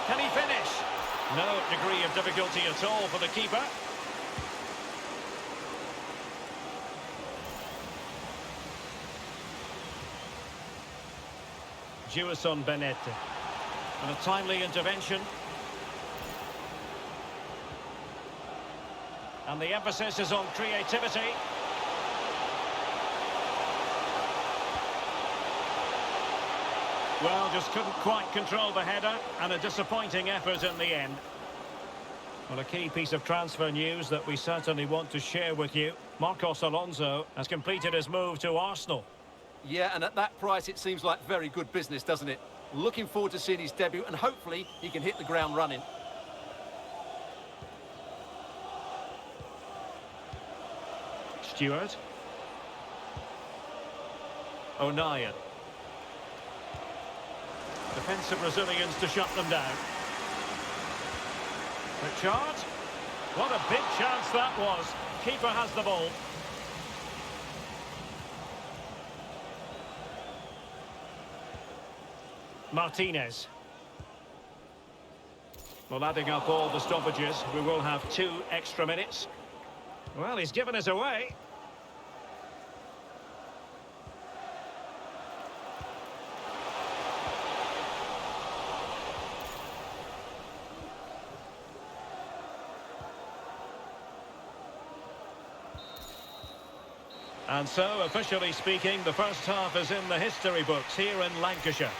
Can he finish? No degree of difficulty at all for the keeper. Jewison Bennett. And a timely intervention. And the emphasis is on creativity. Well, just couldn't quite control the header, and a disappointing effort in the end. Well, a key piece of transfer news that we certainly want to share with you. Marcos Alonso has completed his move to Arsenal. Yeah, and at that price, it seems like very good business, doesn't it? Looking forward to seeing his debut, and hopefully he can hit the ground running. Stewart. O'Nien. Defensive Brazilians to shut them down. Richard. What a big chance that was. Keeper has the ball. Martinez. Well, adding up all the stoppages, we will have 2 extra minutes. Well, he's given us away. And so, officially speaking, the first half is in the history books here in Lancashire.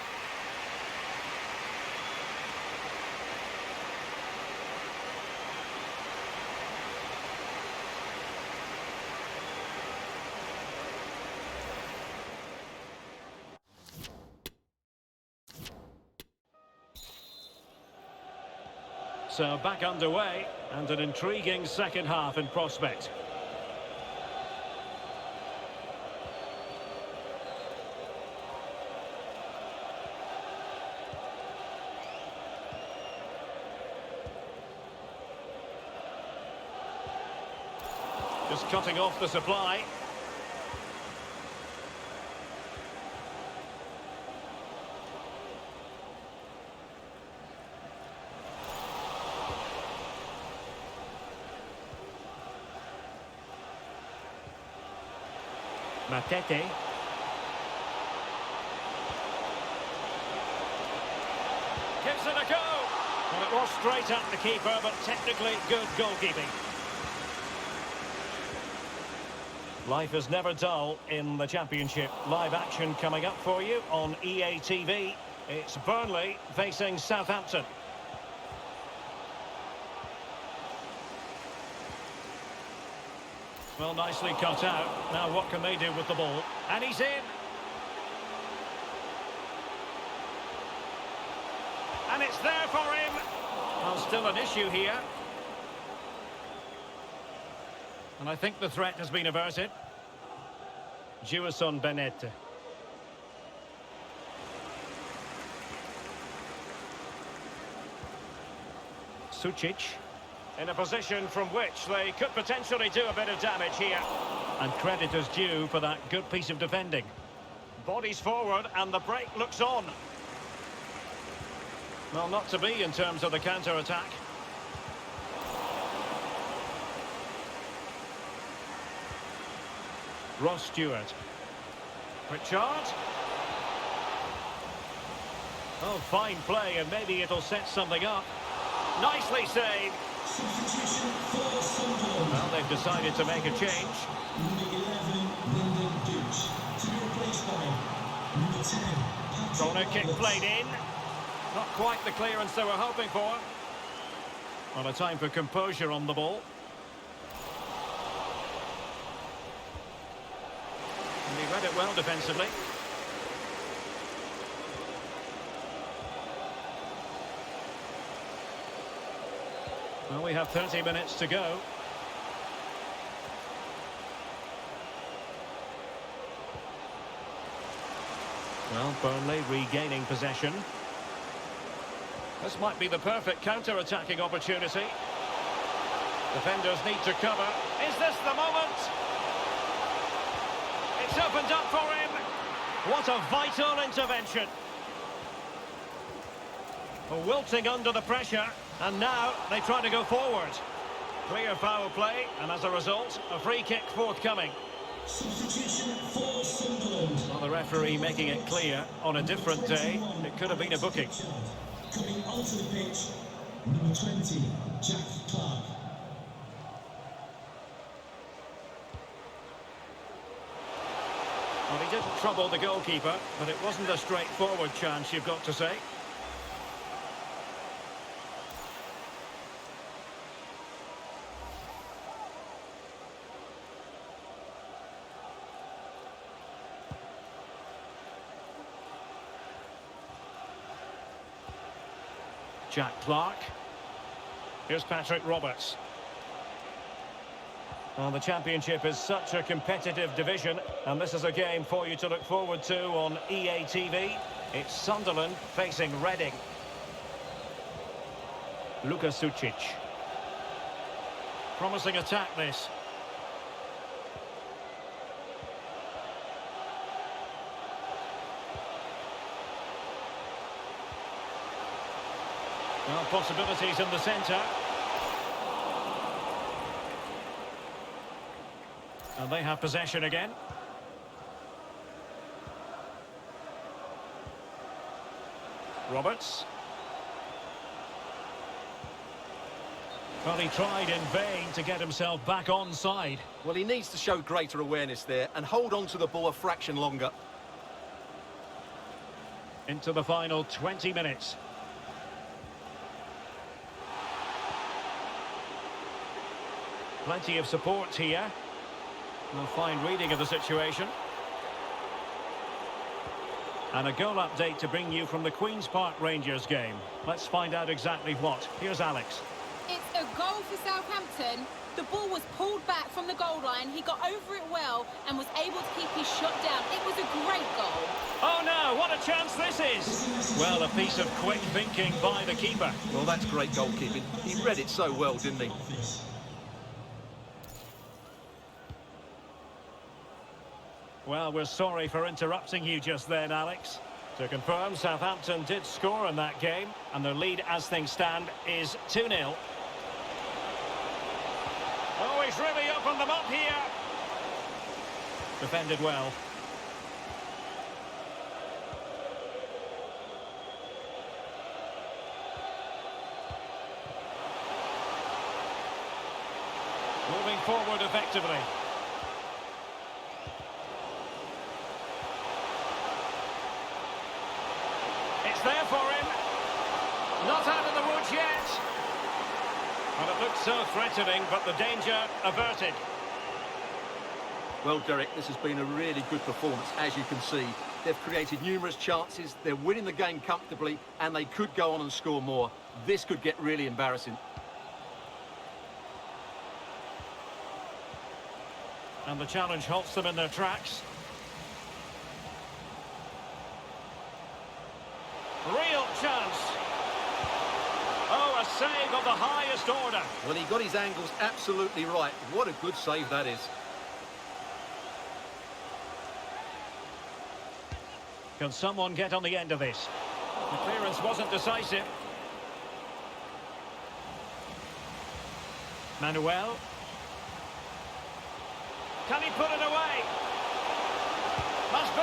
So back underway, and an intriguing second half in prospect. Just cutting off the supply. Matete. Gives it a go. Well, it was straight at the keeper, but technically good goalkeeping. Life is never dull in the Championship. Live action coming up for you on EA TV. It's Burnley facing Southampton. Well, nicely cut out. Now what can they do with the ball? And he's in. And it's there for him. Well, still an issue here. And I think the threat has been averted. Jewison Bennett. Sucic. In a position from which they could potentially do a bit of damage here. And credit is due for that good piece of defending. Bodies forward and the break looks on. Well, not to be in terms of the counter-attack. Ross Stewart. Pritchard. Oh, fine play, and maybe it'll set something up. Nicely saved. Substitution for Sunderland. Well, they've decided to make a change. Number 11, Lyndon Gooch. To be replaced by number 10, Patrick Corner kick Roberts. played in. Not quite the clearance they were hoping for. Well, a time for composure on the ball. And he read it well defensively. Well, we have 30 minutes to go. Well, Burnley regaining possession. This might be the perfect counter-attacking opportunity. Defenders need to cover. Is this the moment? It's opened up for him. What a vital intervention. Wilting under the pressure, and now they try to go forward. Clear foul play, and as a result, a free kick forthcoming. Substitution for Sunderland. Well, the referee making it clear, on a different day, it could have been a booking. Coming onto the pitch, number 20, Jack Clark. Well, he didn't trouble the goalkeeper, but it wasn't a straightforward chance, you've got to say. Jack Clark. Here's Patrick Roberts. Well, the Championship is such a competitive division, and this is a game for you to look forward to on EA TV. It's Sunderland facing Reading. Luka Sucic. Promising attack, this. Well, possibilities in the centre. And they have possession again. Roberts. Well, he tried in vain to get himself back on side. Well, he needs to show greater awareness there and hold on to the ball a fraction longer. Into the final 20 minutes. Plenty of support here. A fine reading of the situation. And a goal update to bring you from the Queen's Park Rangers game. Let's find out exactly what. Here's Alex. It's a goal for Southampton. The ball was pulled back from the goal line. He got over it well and was able to keep his shot down. It was a great goal. Oh no, what a chance this is! Well, a piece of quick thinking by the keeper. Well, that's great goalkeeping. He read it so well, didn't he? Well, we're sorry for interrupting you just then, Alex. To confirm, Southampton did score in that game, and their lead as things stand is 2-0. Oh, he's really opened them up here. Defended well. Moving forward effectively. It's there for him. Not out of the woods yet. Well, it looked so threatening, but the danger averted. Well, Derek, this has been a really good performance, as you can see. They've created numerous chances, they're winning the game comfortably, and they could go on and score more. This could get really embarrassing. And the challenge halts them in their tracks. Real chance. Oh, a save of the highest order. Well, he got his angles absolutely right. What a good save that is. Can someone get on the end of this? The clearance wasn't decisive. Manuel. Can he put it away? Must be.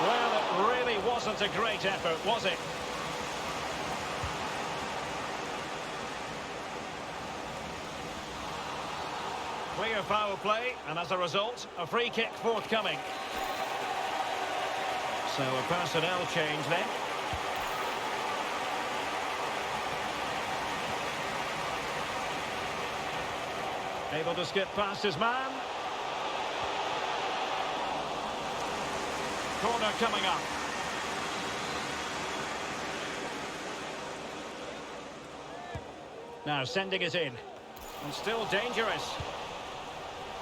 Well, it really wasn't a great effort, was it? Clear foul play, and as a result, a free kick forthcoming. So a personnel change then. Able to skip past his man. Corner coming up. Now sending it in. And still dangerous.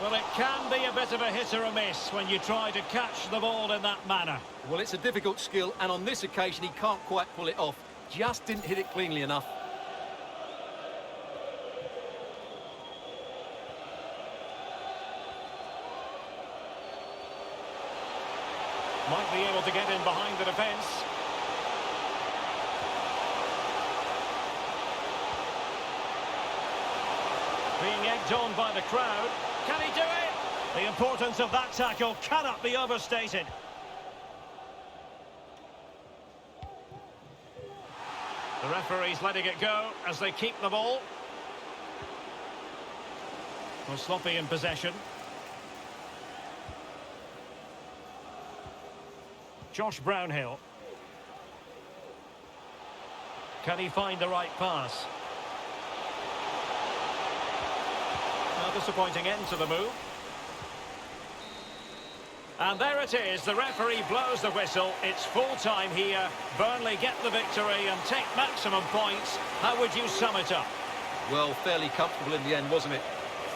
Well, it can be a bit of a hit or a miss when you try to catch the ball in that manner. Well, it's a difficult skill, and on this occasion, he can't quite pull it off. Just didn't hit it cleanly enough. Might be able to get in behind the defence. Being egged on by the crowd. Can he do it? The importance of that tackle cannot be overstated. The referee's letting it go as they keep the ball. Well, sloppy in possession. Josh Brownhill. Can he find the right pass? A disappointing end to the move. And there it is, the referee blows the whistle. It's full time here. Burnley get the victory and take maximum points. How would you sum it up? Well, fairly comfortable in the end, wasn't it?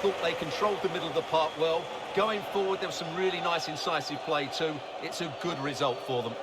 Thought they controlled the middle of the park well. Going forward, there was some really nice incisive play too. It's a good result for them.